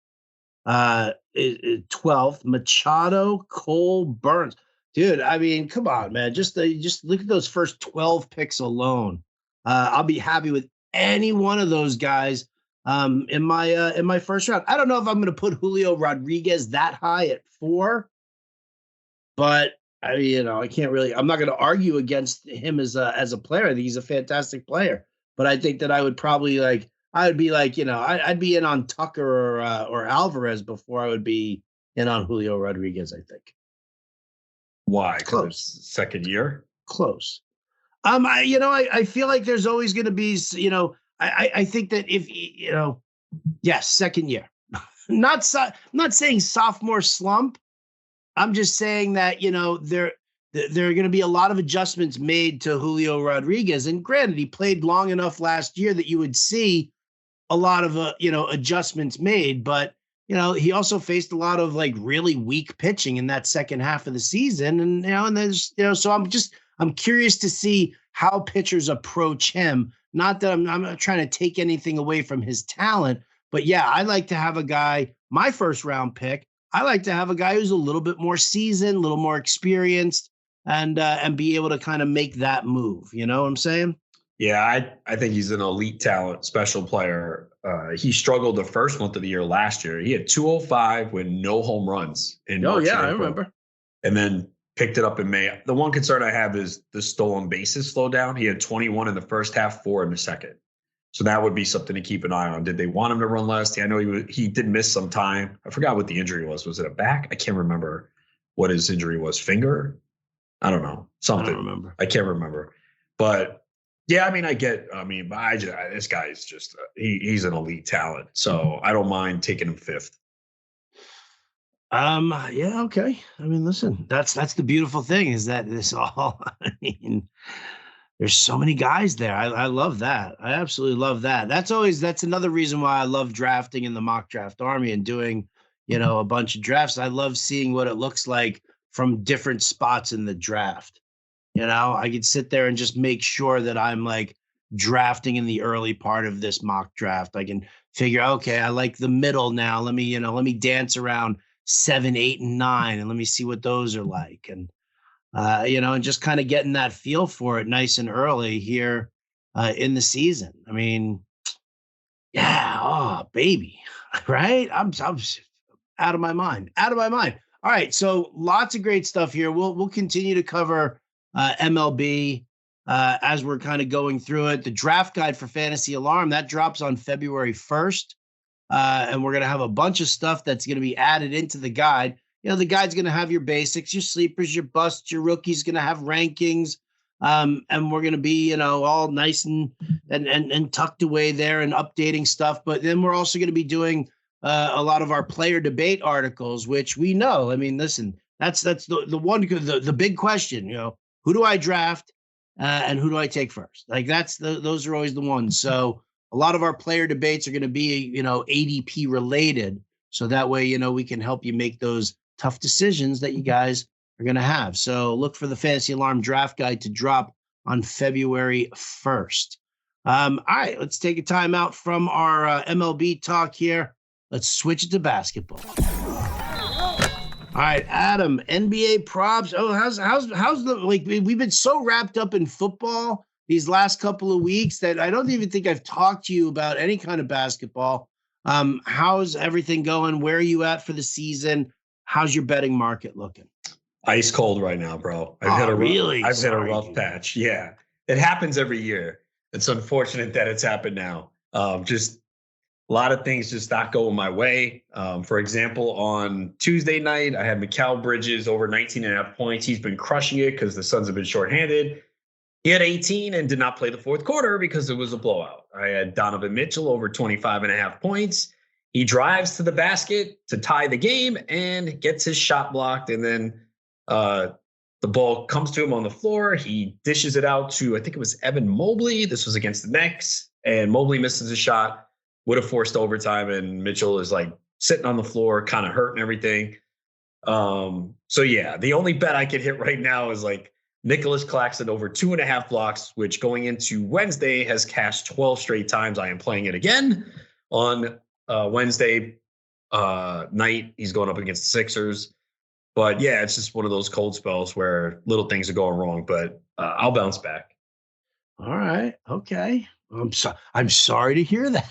12th. Machado, Cole, Burns. Dude, I mean, come on, man. Just look at those first 12 picks alone. I'll be happy with any one of those guys in my first round. I don't know if I'm going to put Julio Rodriguez that high at 4, but I can't really. I'm not going to argue against him as a player. I think he's a fantastic player, but I think that I would probably I'd be in on Tucker or Alvarez before I would be in on Julio Rodriguez. I think. Why? Close. Second year. Close. I feel like there's always going to be, I think that if, yes, second year, not saying sophomore slump. I'm just saying that, there are going to be a lot of adjustments made to Julio Rodriguez. And granted, he played long enough last year that you would see a lot of, adjustments made, but, he also faced a lot of really weak pitching in that second half of the season. And, and there's, so I'm curious to see how pitchers approach him. Not that I'm not trying to take anything away from his talent, but yeah, I like to have a guy, my first round pick. I like to have a guy who's a little bit more seasoned, a little more experienced, and be able to kind of make that move. You know what I'm saying? Yeah, I think he's an elite talent, special player. He struggled the first month of the year last year. He had 205 with no home runs. I remember. and then picked it up in May. The one concern I have is the stolen bases slowed down. He had 21 in the first half, 4 in the second. So that would be something to keep an eye on. Did they want him to run less? I know he did miss some time. I forgot what the injury was. Was it a back? I can't remember what his injury was. Finger? I don't know. Something. I don't remember. I can't remember. But yeah, I mean, this guy is just he's an elite talent. So I don't mind taking him 5th. Yeah, okay. I mean, listen, that's the beautiful thing is that this all, I mean, there's so many guys there. I love that. I absolutely love that. That's another reason why I love drafting in the mock draft army and doing, a bunch of drafts. I love seeing what it looks like from different spots in the draft. I could sit there and just make sure that I'm like drafting in the early part of this mock draft. I can figure, okay, I like the middle now. Let me dance around 7, 8, and 9, and let me see what those are like. And, and just kind of getting that feel for it nice and early here in the season. I mean, yeah, oh, baby, right? I'm out of my mind. All right, so lots of great stuff here. We'll continue to cover MLB as we're kind of going through it. The draft guide for Fantasy Alarm, that drops on February 1st. And we're going to have a bunch of stuff that's going to be added into the guide. The guide's going to have your basics, your sleepers, your busts, your rookies, going to have rankings. And we're going to be, all nice and tucked away there and updating stuff. But then we're also going to be doing a lot of our player debate articles, which we know. I mean, listen, that's the big question, who do I draft and who do I take first? Like those are always the ones. So a lot of our player debates are going to be, ADP related. So that way, we can help you make those tough decisions that you guys are going to have. So look for the Fantasy Alarm draft guide to drop on February 1st. All right, let's take a time out from our MLB talk here. Let's switch it to basketball. All right, Adam, NBA props. Oh, how's we've been so wrapped up in football these last couple of weeks that I don't even think I've talked to you about any kind of basketball. How's everything going? Where are you at for the season? How's your betting market looking? Ice cold right now, bro. I've hit a rough patch. Yeah, it happens every year. It's unfortunate that it's happened now. Just a lot of things just not going my way. For example, on Tuesday night, I had Mikal Bridges over 19.5 points. He's been crushing it because the Suns have been shorthanded. He had 18 and did not play the fourth quarter because it was a blowout. I had Donovan Mitchell over 25.5 points. He drives to the basket to tie the game and gets his shot blocked. And then the ball comes to him on the floor. He dishes it out to, I think it was Evan Mobley. This was against the Knicks. And Mobley misses a shot, would have forced overtime. And Mitchell is like sitting on the floor, kind of hurting everything. So yeah, the only bet I could hit right now is like Nicholas Claxton over 2.5 blocks, which going into Wednesday has cashed 12 straight times. I am playing it again on Wednesday night. He's going up against the Sixers. But yeah, it's just one of those cold spells where little things are going wrong, but I'll bounce back. All right. Okay. I'm sorry to hear that.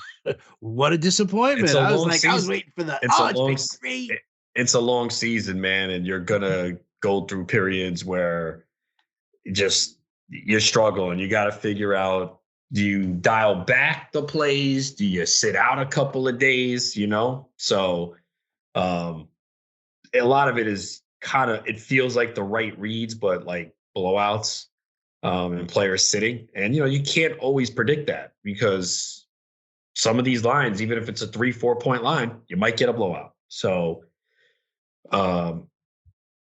What a disappointment. I was waiting for that. It's great. It's a long season, man. And you're going to go through periods where you're struggling. You got to figure out, do you dial back the plays? Do you sit out a couple of days, So a lot of it is it feels like the right reads, but like blowouts and players sitting. And, you can't always predict that because some of these lines, even if it's a 3-4 point line, you might get a blowout. So,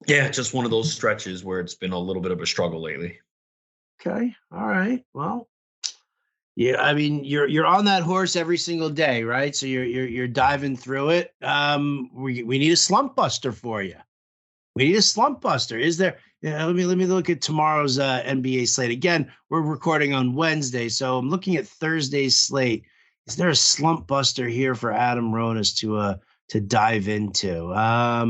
yeah, just one of those stretches where it's been a little bit of a struggle lately. Okay. All right. Well, yeah, I mean, you're on that horse every single day, right? So you're diving through it. We need a slump buster for you. We need a slump buster. Is there? Let me look at tomorrow's NBA slate. Again, we're recording on Wednesday, so I'm looking at Thursday's slate. Is there a slump buster here for Adam Ronis to dive into? I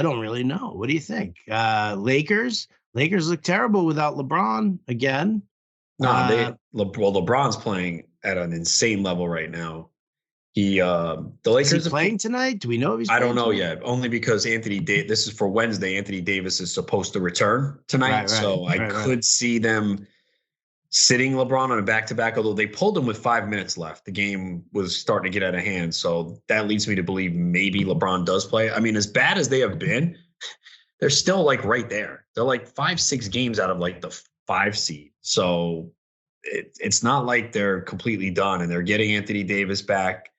don't really know. What do you think? Lakers look terrible without LeBron again. No, LeBron's playing at an insane level right now. The Lakers is he playing tonight? Do we know if he's I playing don't know tonight? yet, only because this is for Wednesday. Anthony Davis is supposed to return tonight. Right, so I right. could see them sitting LeBron on a back-to-back, although they pulled him with 5 minutes left. The game was starting to get out of hand. So that leads me to believe maybe LeBron does play. I mean, as bad as they have been, they're still like right there. They're like 5-6 games out of like the 5 seed. So it's not like they're completely done, and they're getting Anthony Davis back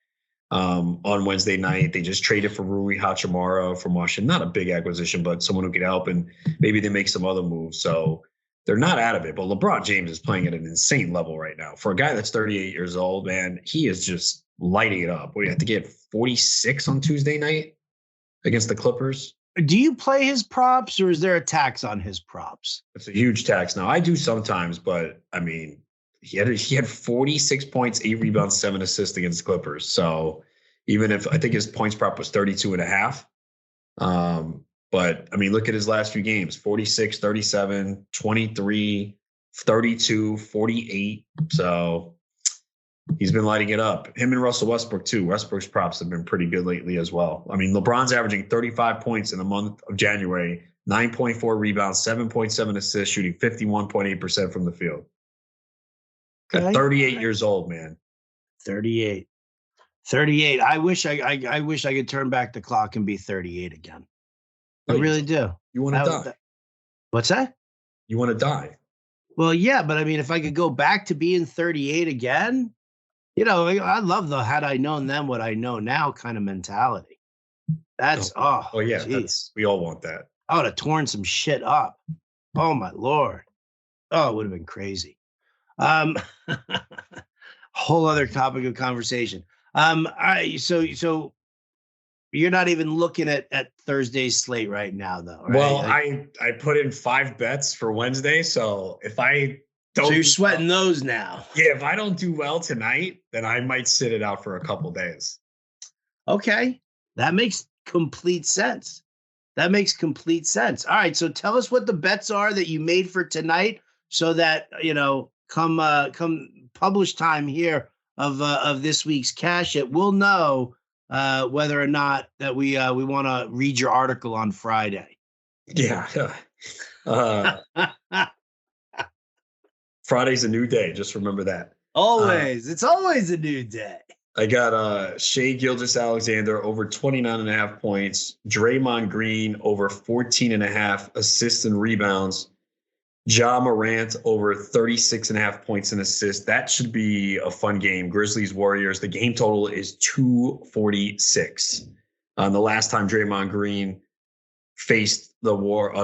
on Wednesday night. They just traded for Rui Hachimura from Washington. Not a big acquisition, but someone who could help, and maybe they make some other moves. So they're not out of it. But LeBron James is playing at an insane level right now. For a guy that's 38 years old, man, he is just lighting it up. What do you have to get 46 on Tuesday night against the Clippers? Do you play his props, or is there a tax on his props? It's a huge tax. Now, I do sometimes, but I mean, he had 46 points, 8 rebounds, 7 assists against the Clippers. So even if I think his points prop was 32.5. But I mean, look at his last few games: 46, 37, 23, 32, 48. So he's been lighting it up. Him and Russell Westbrook too. Westbrook's props have been pretty good lately as well. I mean, LeBron's averaging 35 points in the month of January, 9.4 rebounds, 7.7 assists, shooting 51.8% from the field. Okay. 38 years old, man. 38. I wish I could turn back the clock and be 38 again. I really do. You want to die? What's that? You want to die? Well, yeah, but I mean, if I could go back to being 38 again, I love the had I known then what I know now kind of mentality. That's we all want that. I would have torn some shit up. Oh my Lord. Oh, it would have been crazy. Whole other topic of conversation. So you're not even looking at Thursday's slate right now, though, right? Well, I put in 5 bets for Wednesday, so if I don't, so you're sweating those now. Yeah, if I don't do well tonight, then I might sit it out for a couple days. Okay, that makes complete sense. All right, so tell us what the bets are that you made for tonight, so that come publish time here of this week's Cash It, we'll know whether or not that we want to read your article on Friday. Yeah. Friday's a new day. Just remember that. Always. It's always a new day. I got Shai Gilgeous-Alexander over 29.5 points. Draymond Green over 14.5 assists and rebounds. Ja Morant over 36.5 points and assists. That should be a fun game. Grizzlies Warriors. The game total is 246. The last time Draymond Green faced the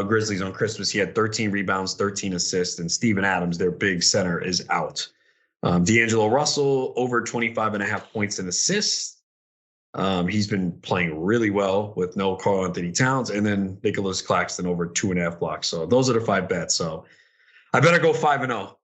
Grizzlies on Christmas, he had 13 rebounds, 13 assists, and Steven Adams, their big center, is out. D'Angelo Russell over 25.5 points and assists. He's been playing really well with no Karl Anthony Towns, and then Nicholas Claxton over 2.5 blocks. So those are the 5 bets. So I better go 5-0. All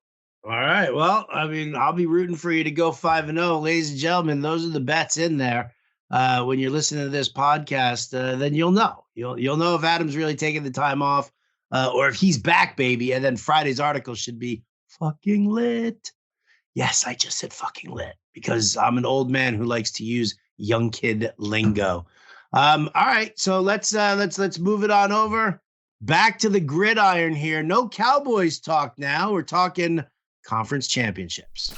right. Well, I mean, I'll be rooting for you to go 5-0, ladies and gentlemen. Those are the bets in there. When you're listening to this podcast, then you'll know. You'll know if Adam's really taking the time off, or if he's back, baby. And then Friday's article should be fucking lit. Yes, I just said fucking lit because I'm an old man who likes to use young kid lingo. All right, so let's move it on over back to the gridiron here. No Cowboys talk now. We're talking conference championships.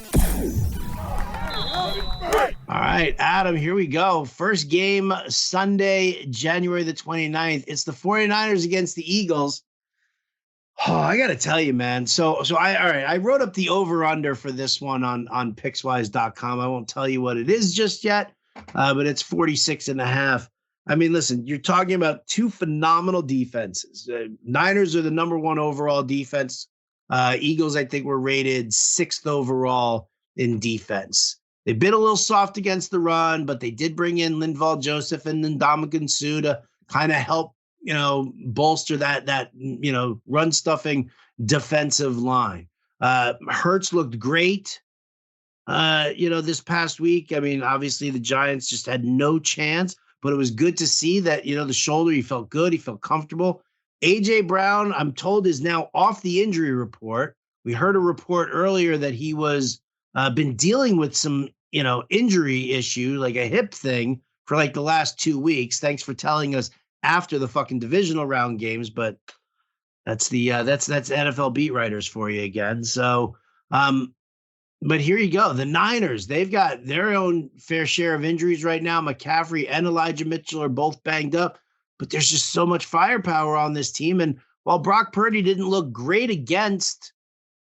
All right, Adam, here we go. First game Sunday, January the 29th. It's the 49ers against the Eagles. Oh, I got to tell you, man. So I wrote up the over-under for this one on Pickswise.com. I won't tell you what it is just yet, but it's 46.5. I mean, listen, you're talking about 2 phenomenal defenses. Niners are the number 1 overall defense. Eagles, I think, were rated 6th overall in defense. They've been a little soft against the run, but they did bring in Linval Joseph and Ndamukong Suh to kind of help, bolster that run stuffing defensive line. Hurts looked great, this past week. I mean, obviously the Giants just had no chance, but it was good to see that, the shoulder, he felt good. He felt comfortable. A.J. Brown, I'm told, is now off the injury report. We heard a report earlier that he was been dealing with some injury issue, like a hip thing for like the last 2 weeks. Thanks for telling us after the fucking divisional round games, but that's that's NFL beat writers for you again. So, but here you go. The Niners, they've got their own fair share of injuries right now. McCaffrey and Elijah Mitchell are both banged up, but there's just so much firepower on this team. And while Brock Purdy didn't look great against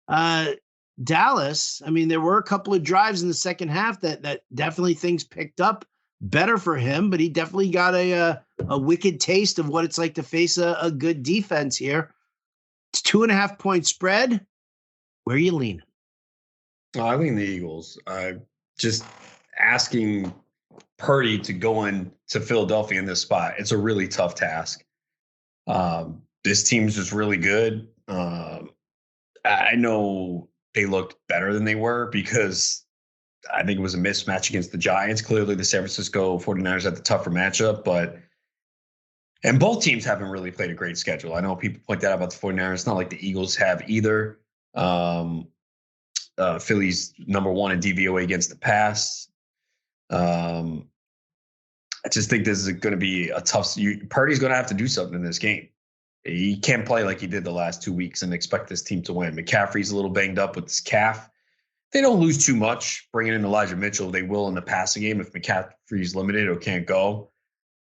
Dallas, I mean, there were a couple of drives in the second half that definitely things picked up better for him, but he definitely got a wicked taste of what it's like to face a good defense here. It's 2.5 point spread. Where are you leaning? Oh, I lean the Eagles. Just asking Purdy to go in to Philadelphia in this spot, it's a really tough task. This team's just really good. I know they looked better than they were because I think it was a mismatch against the Giants. Clearly, the San Francisco 49ers had the tougher matchup, and both teams haven't really played a great schedule. I know people point that out about the 49ers. It's not like the Eagles have either. Philly's number one in DVOA against the pass. I just think this is going to be a tough. Purdy's going to have to do something in this game. He can't play like he did the last 2 weeks and expect this team to win. McCaffrey's a little banged up with his calf. They don't lose too much bringing in Elijah Mitchell. They will in the passing game if McCaffrey's limited or can't go.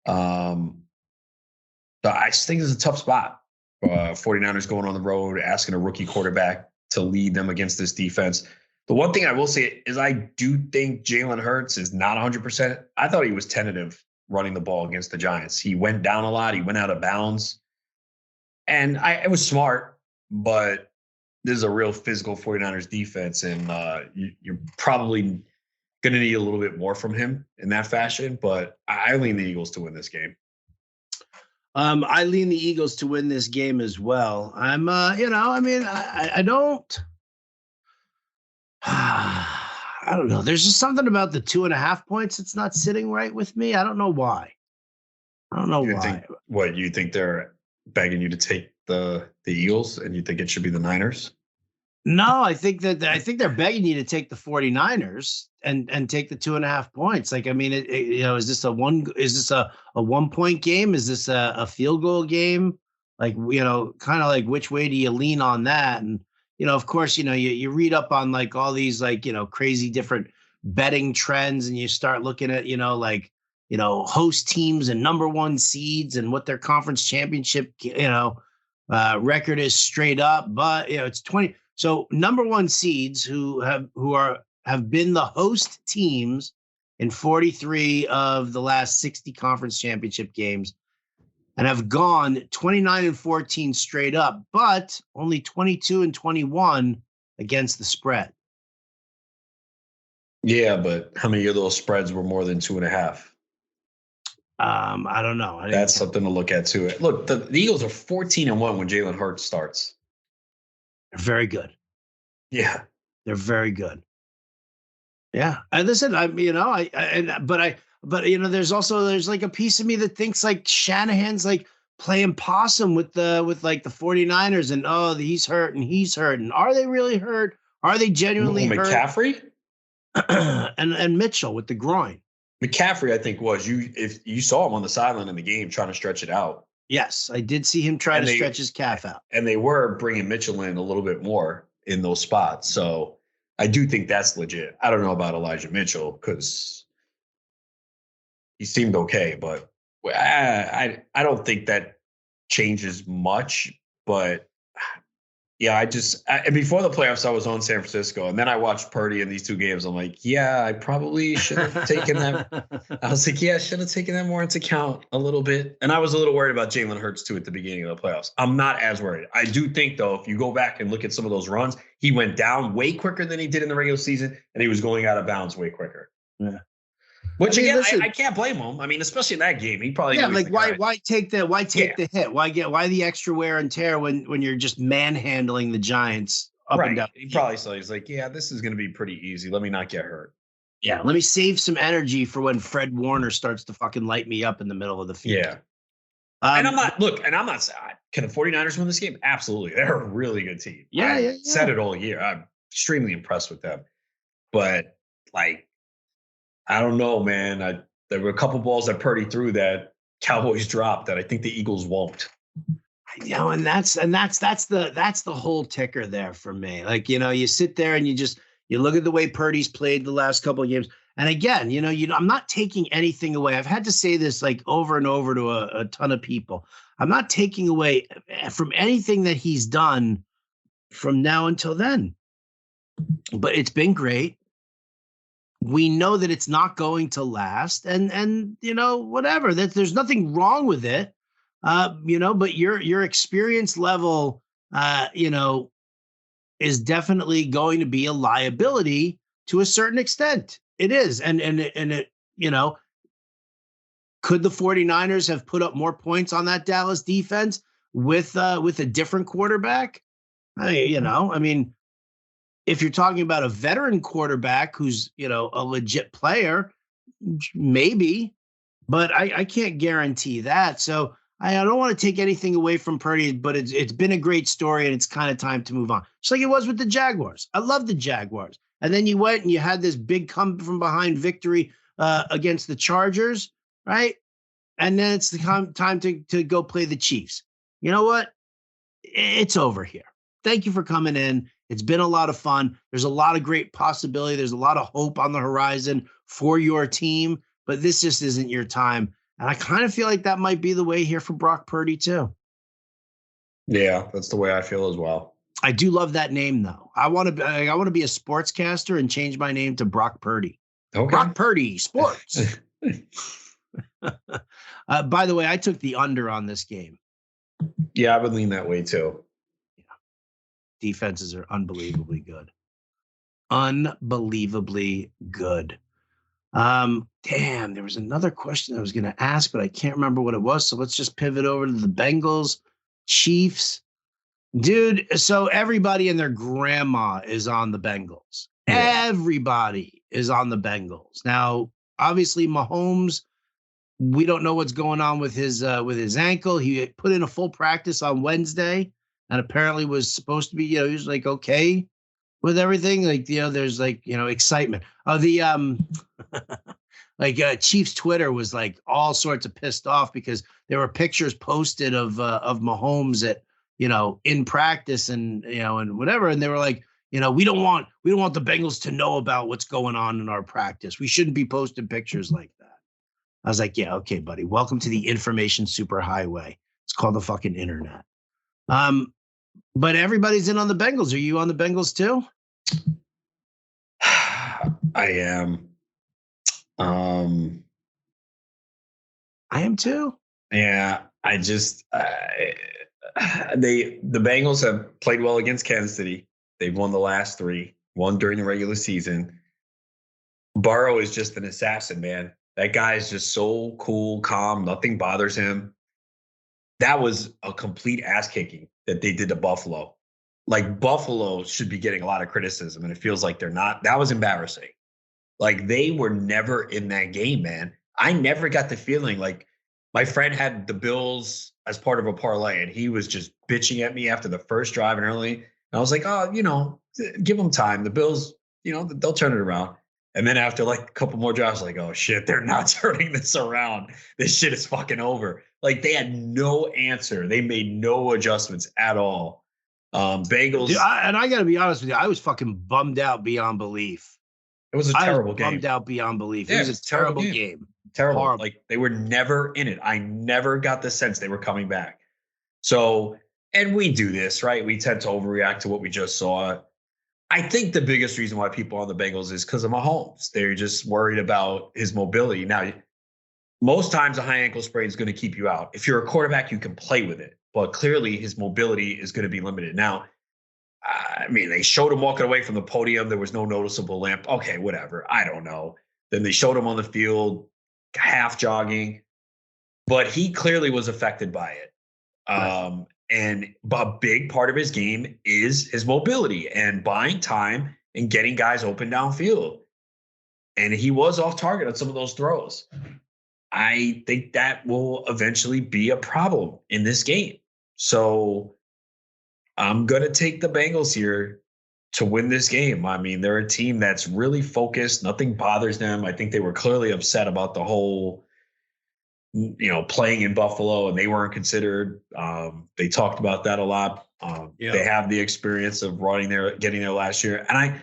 But I just think it's a tough spot. 49ers going on the road, asking a rookie quarterback to lead them against this defense. The one thing I will say is I do think Jalen Hurts is not 100%. I thought he was tentative running the ball against the Giants. He went down a lot. He went out of bounds. And it was smart, but this is a real physical 49ers defense, and you're probably going to need a little bit more from him in that fashion. But I lean the Eagles to win this game. I lean the Eagles to win this game as well. I don't. I don't know. There's just something about the 2.5 points that's not sitting right with me. I don't know why. You think they're begging you to take the Eagles, and you think it should be the Niners? No, I think they're begging you to take the 49ers and take the 2.5 points. Like, I mean, is this a 1 point game? Is this a field goal game? Like, kind of like which way do you lean on that? And, of course, you read up on like all these like, crazy different betting trends, and you start looking at, host teams and number one seeds and what their conference championship, record is straight up. But, it's 20. So number one seeds who have been the host teams in 43 of the last 60 conference championship games and have gone 29-14 straight up, but only 22-21 against the spread. Yeah, but how many of those spreads were more than 2.5? I don't know. That's something to look at too. Look, the Eagles are 14-1 when Jalen Hurts starts. They're very good. Yeah, they're very good. Yeah, and listen, there's like a piece of me that thinks like Shanahan's like playing possum with like the 49ers, and he's hurt and he's hurt, and are they really hurt? Are they genuinely hurt? McCaffrey and Mitchell with the groin. McCaffrey, I think if you saw him on the sideline in the game trying to stretch it out. Yes, I did see him try to stretch his calf out. And they were bringing Mitchell in a little bit more in those spots. So I do think that's legit. I don't know about Elijah Mitchell because he seemed okay, but I don't think that changes much. But yeah, before the playoffs, I was on San Francisco, and then I watched Purdy in these two games. I'm like, yeah, I probably should have taken them. I was like, yeah, I should have taken them more into account a little bit. And I was a little worried about Jalen Hurts too at the beginning of the playoffs. I'm not as worried. I do think though, if you go back and look at some of those runs, he went down way quicker than he did in the regular season, and he was going out of bounds way quicker. Yeah. Which I can't blame him. I mean, especially in that game, he probably why take the hit? Why the extra wear and tear when you're just manhandling the Giants up and down? He probably saw he's like, yeah, this is going to be pretty easy. Let me not get hurt. Yeah, let me save some energy for when Fred Warner starts to fucking light me up in the middle of the field. Yeah. And I'm not can the 49ers win this game? Absolutely. They're a really good team. Yeah. Said it all year. I'm extremely impressed with them. But like, I don't know, man. There were a couple balls that Purdy threw that Cowboys dropped that I think the Eagles won't. And that's the whole ticker there for me. Like, you sit there and you look at the way Purdy's played the last couple of games. And again, I'm not taking anything away. I've had to say this like over and over to a ton of people. I'm not taking away from anything that he's done from now until then. But it's been great. We know that it's not going to last, and whatever. There's nothing wrong with it. But your experience level, is definitely going to be a liability to a certain extent. It is. And it, could the 49ers have put up more points on that Dallas defense with a different quarterback? If you're talking about a veteran quarterback who's, a legit player, maybe, but I can't guarantee that. So I don't want to take anything away from Purdy, but it's been a great story, and it's kind of time to move on. Just like it was with the Jaguars. I love the Jaguars. And then you went and you had this big come from behind victory against the Chargers, right? And then it's the time to go play the Chiefs. You know what? It's over here. Thank you for coming in. It's been a lot of fun. There's a lot of great possibility. There's a lot of hope on the horizon for your team, but this just isn't your time. And I kind of feel like that might be the way here for Brock Purdy too. Yeah, that's the way I feel as well. I do love that name though. I want to be a sportscaster and change my name to Brock Purdy. Okay. Brock Purdy Sports. By the way, I took the under on this game. Yeah, I would lean that way too. Yeah. Defenses are unbelievably good. Unbelievably good. Damn, there was another question I was going to ask, but I can't remember what it was. So let's just pivot over to the Bengals, Chiefs. Dude, so everybody and their grandma is on the Bengals. Yeah. Everybody is on the Bengals. Now, obviously, Mahomes, we don't know what's going on with his ankle. He put in a full practice on Wednesday and apparently was supposed to be, he was like, okay with everything. Like, there's like, excitement. Chiefs Twitter was like all sorts of pissed off because there were pictures posted of Mahomes at, in practice and whatever. And they were like, we don't want the Bengals to know about what's going on in our practice. We shouldn't be posting pictures like that. I was like, yeah, okay, buddy. Welcome to the information superhighway. It's called the fucking internet. But everybody's in on the Bengals. Are you on the Bengals too? I am. I am too. Yeah, the Bengals have played well against Kansas City. They've won the last 3, won during the regular season. Burrow is just an assassin, man. That guy is just so cool, calm, nothing bothers him. That was a complete ass kicking that they did to Buffalo. Like, Buffalo should be getting a lot of criticism, and it feels like they're not. That was embarrassing. Like, they were never in that game, man. I never got the feeling like my friend had the Bills as part of a parlay, and he was just bitching at me after the first drive and early. And I was like, oh, give them time. The Bills, they'll turn it around. And then after like a couple more drives, like, oh shit, they're not turning this around. This shit is fucking over. Like, they had no answer. They made no adjustments at all. Bengals. Dude, I got to be honest with you. I was fucking bummed out beyond belief. It was a terrible game. Bummed out beyond belief. Yeah, it was a terrible game. Terrible. Horrible. Like, they were never in it. I never got the sense they were coming back. So, and we do this, right? We tend to overreact to what we just saw. I think the biggest reason why people are on the Bengals is because of Mahomes. They're just worried about his mobility. Now, most times a high ankle sprain is going to keep you out. If you're a quarterback, you can play with it. But clearly his mobility is going to be limited. Now, they showed him walking away from the podium. There was no noticeable limp. Okay, whatever. I don't know. Then they showed him on the field, half jogging. But he clearly was affected by it. Right. And a big part of his game is his mobility and buying time and getting guys open downfield. And he was off target on some of those throws. I think that will eventually be a problem in this game. So I'm going to take the Bengals here. to win this game. I mean, they're a team that's really focused. Nothing bothers them. I think they were clearly upset about the whole, playing in Buffalo, and they weren't considered. They talked about that a lot. They have the experience of getting there last year. And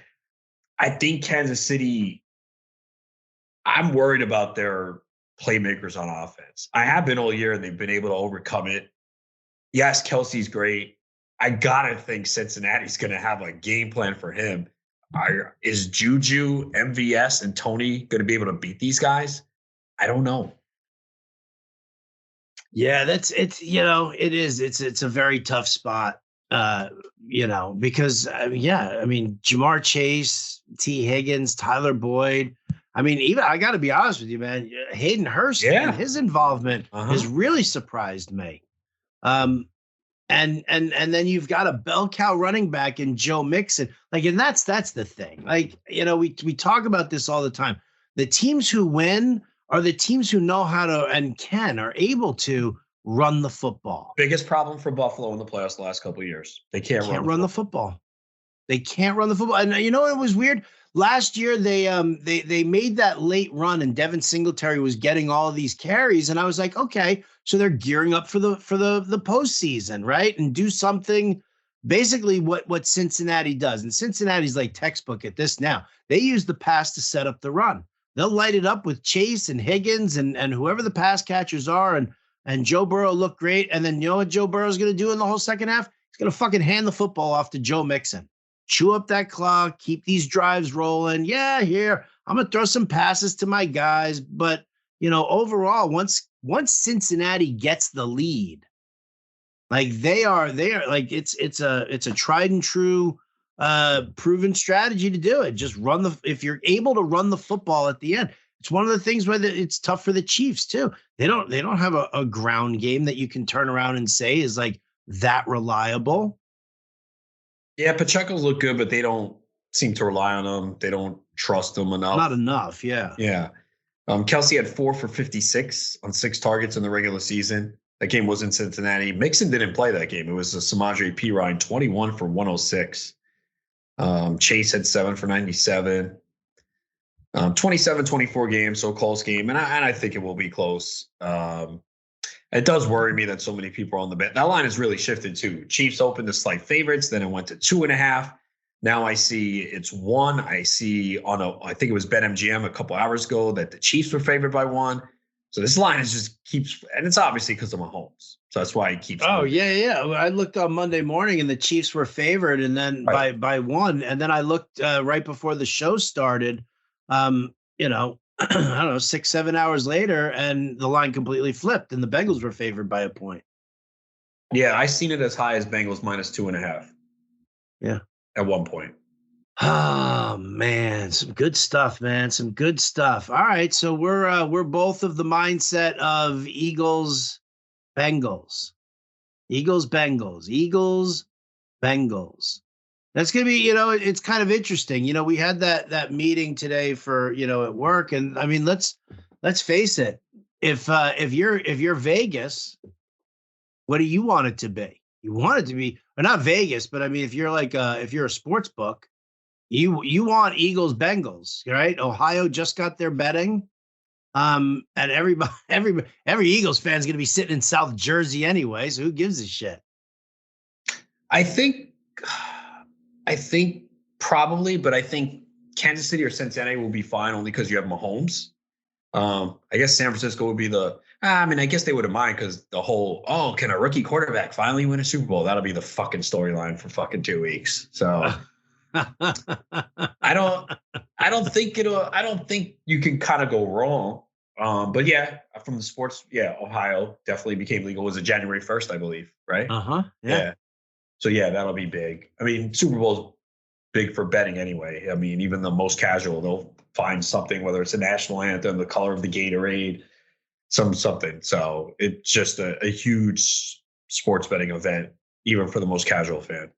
I think Kansas City, I'm worried about their playmakers on offense. I have been all year, and they've been able to overcome it. Yes, Kelsey's great. I gotta think Cincinnati's going to have a game plan for him. Is Juju, MVS, and Tony going to be able to beat these guys? I don't know. Yeah, it is. It's a very tough spot, because Jamar Chase, T. Higgins, Tyler Boyd. I mean, even I got to be honest with you, man. Hayden Hurst and his involvement has really surprised me. And then you've got a bell cow running back in Joe Mixon. And that's the thing. We talk about this all the time. The teams who win are the teams who know how to and are able to run the football. Biggest problem for Buffalo in the playoffs the last couple of years. They can't run the football. They can't run the football. And it was weird. Last year they made that late run, and Devin Singletary was getting all of these carries, and I was like, okay, so they're gearing up for the postseason, right? And do something basically what Cincinnati does. And Cincinnati's like textbook at this now. They use the pass to set up the run. They'll light it up with Chase and Higgins and whoever the pass catchers are, and Joe Burrow looked great. And then you know what Joe Burrow's going to do in the whole second half? He's going to fucking hand the football off to Joe Mixon. Chew up that clock, keep these drives rolling. Yeah, here, I'm going to throw some passes to my guys. But, overall, once Cincinnati gets the lead, they are like it's a tried and true proven strategy to do it. Just if you're able to run the football at the end. It's one of the things where it's tough for the Chiefs too. They don't have a ground game that you can turn around and say is like that reliable. Yeah, Pacheco's look good, but they don't seem to rely on him. They don't trust him enough. Not enough, yeah. Yeah. Kelsey had 4 for 56 on 6 targets in the regular season. That game was in Cincinnati. Mixon didn't play that game. It was a Samaje Perine, 21 for 106. Chase had 7 for 97. 27-24 game, so close game. And I think it will be close. It does worry me that so many people are on the bet. That line has really shifted too. Chiefs opened to slight favorites, then it went to 2.5. Now I see it's 1. I see I think it was BetMGM a couple hours ago that the Chiefs were favored by 1. So this line keeps, and it's obviously because of Mahomes. So that's why it keeps. Oh, moving. Yeah. I looked on Monday morning and the Chiefs were favored, and then by 1. And then I looked right before the show started, I don't know, 6-7 hours later, and the line completely flipped, and the Bengals were favored by a point. Yeah, I seen it as high as Bengals minus 2.5. Yeah, at one point. Oh man, some good stuff, man. Some good stuff. All right, so we're both of the mindset of Eagles, Bengals. That's going to be, it's kind of interesting. We had that meeting today for, at work. And I mean, let's face it. If you're Vegas, what do you want it to be? You want it to be, or not Vegas, but I mean, if you're if you're a sports book, you want Eagles, Bengals, right? Ohio just got their betting. And every Eagles fan is going to be sitting in South Jersey anyway. So who gives a shit? I think probably, but I think Kansas City or Cincinnati will be fine only because you have Mahomes. I guess San Francisco would be I guess they wouldn't mind because the whole, can a rookie quarterback finally win a Super Bowl? That'll be the fucking storyline for fucking 2 weeks. So I don't think you can kind of go wrong. But yeah, from the sports, Ohio definitely became legal. Was it January 1st, I believe, right? Yeah. So yeah, that'll be big. I mean, Super Bowl's big for betting anyway. I mean, even the most casual, they'll find something, whether it's a national anthem, the color of the Gatorade, something. So it's just a huge sports betting event, even for the most casual fan.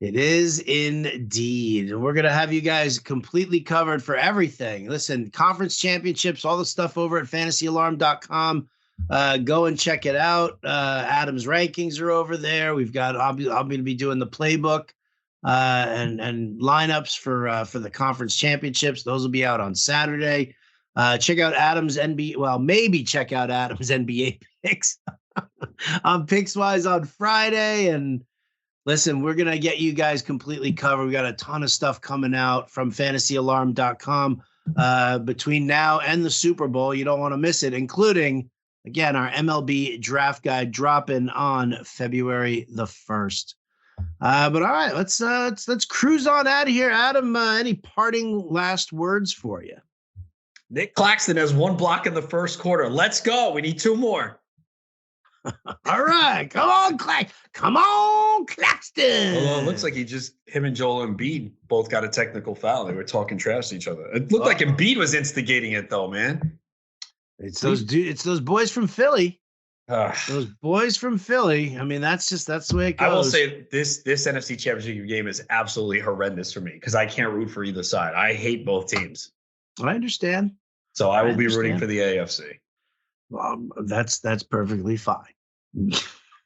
It is indeed. We're going to have you guys completely covered for everything. Listen, conference championships, all the stuff over at fantasyalarm.com. Go and check it out. Adam's rankings are over there. We've got, I'm going to be doing the playbook and lineups for the conference championships. Those will be out on Saturday. Check out Adam's NBA. Well, maybe check out Adam's NBA picks on Pickswise on Friday. And listen, we're going to get you guys completely covered. We got a ton of stuff coming out from fantasyalarm.com between now and the Super Bowl. You don't want to miss it, including, again, our MLB draft guide dropping on February the 1st. But all right, let's cruise on out of here. Adam, any parting last words for you? Nick Claxton has 1 block in the first quarter. Let's go. We need 2 more. All right, come on, Claxton. Well, it looks like him and Joel Embiid both got a technical foul. They were talking trash to each other. It looked like Embiid was instigating it, though, man. It's those boys from Philly. Those boys from Philly. I mean, that's the way it goes. I will say this NFC Championship game is absolutely horrendous for me because I can't root for either side. I hate both teams. I understand. So I will be rooting for the AFC. That's perfectly fine.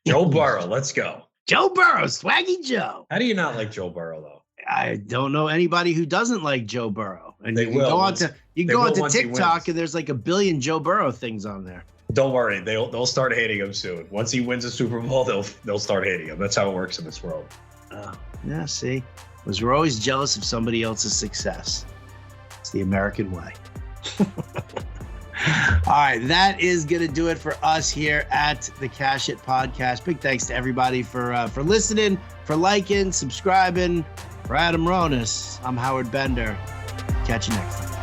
Joe Burrow, let's go. Joe Burrow, Swaggy Joe. How do you not like Joe Burrow, though? I don't know anybody who doesn't like Joe Burrow. And they you can go onto TikTok and there's like a billion Joe Burrow things on there. Don't worry, they'll start hating him soon. Once he wins a Super Bowl, they'll start hating him. That's how it works in this world. Yeah, see, because we're always jealous of somebody else's success. It's the American way. All right, that is going to do it for us here at the Cash It Podcast. Big thanks to everybody for listening, for liking, subscribing. For Adam Ronis, I'm Howard Bender. Catch you next time.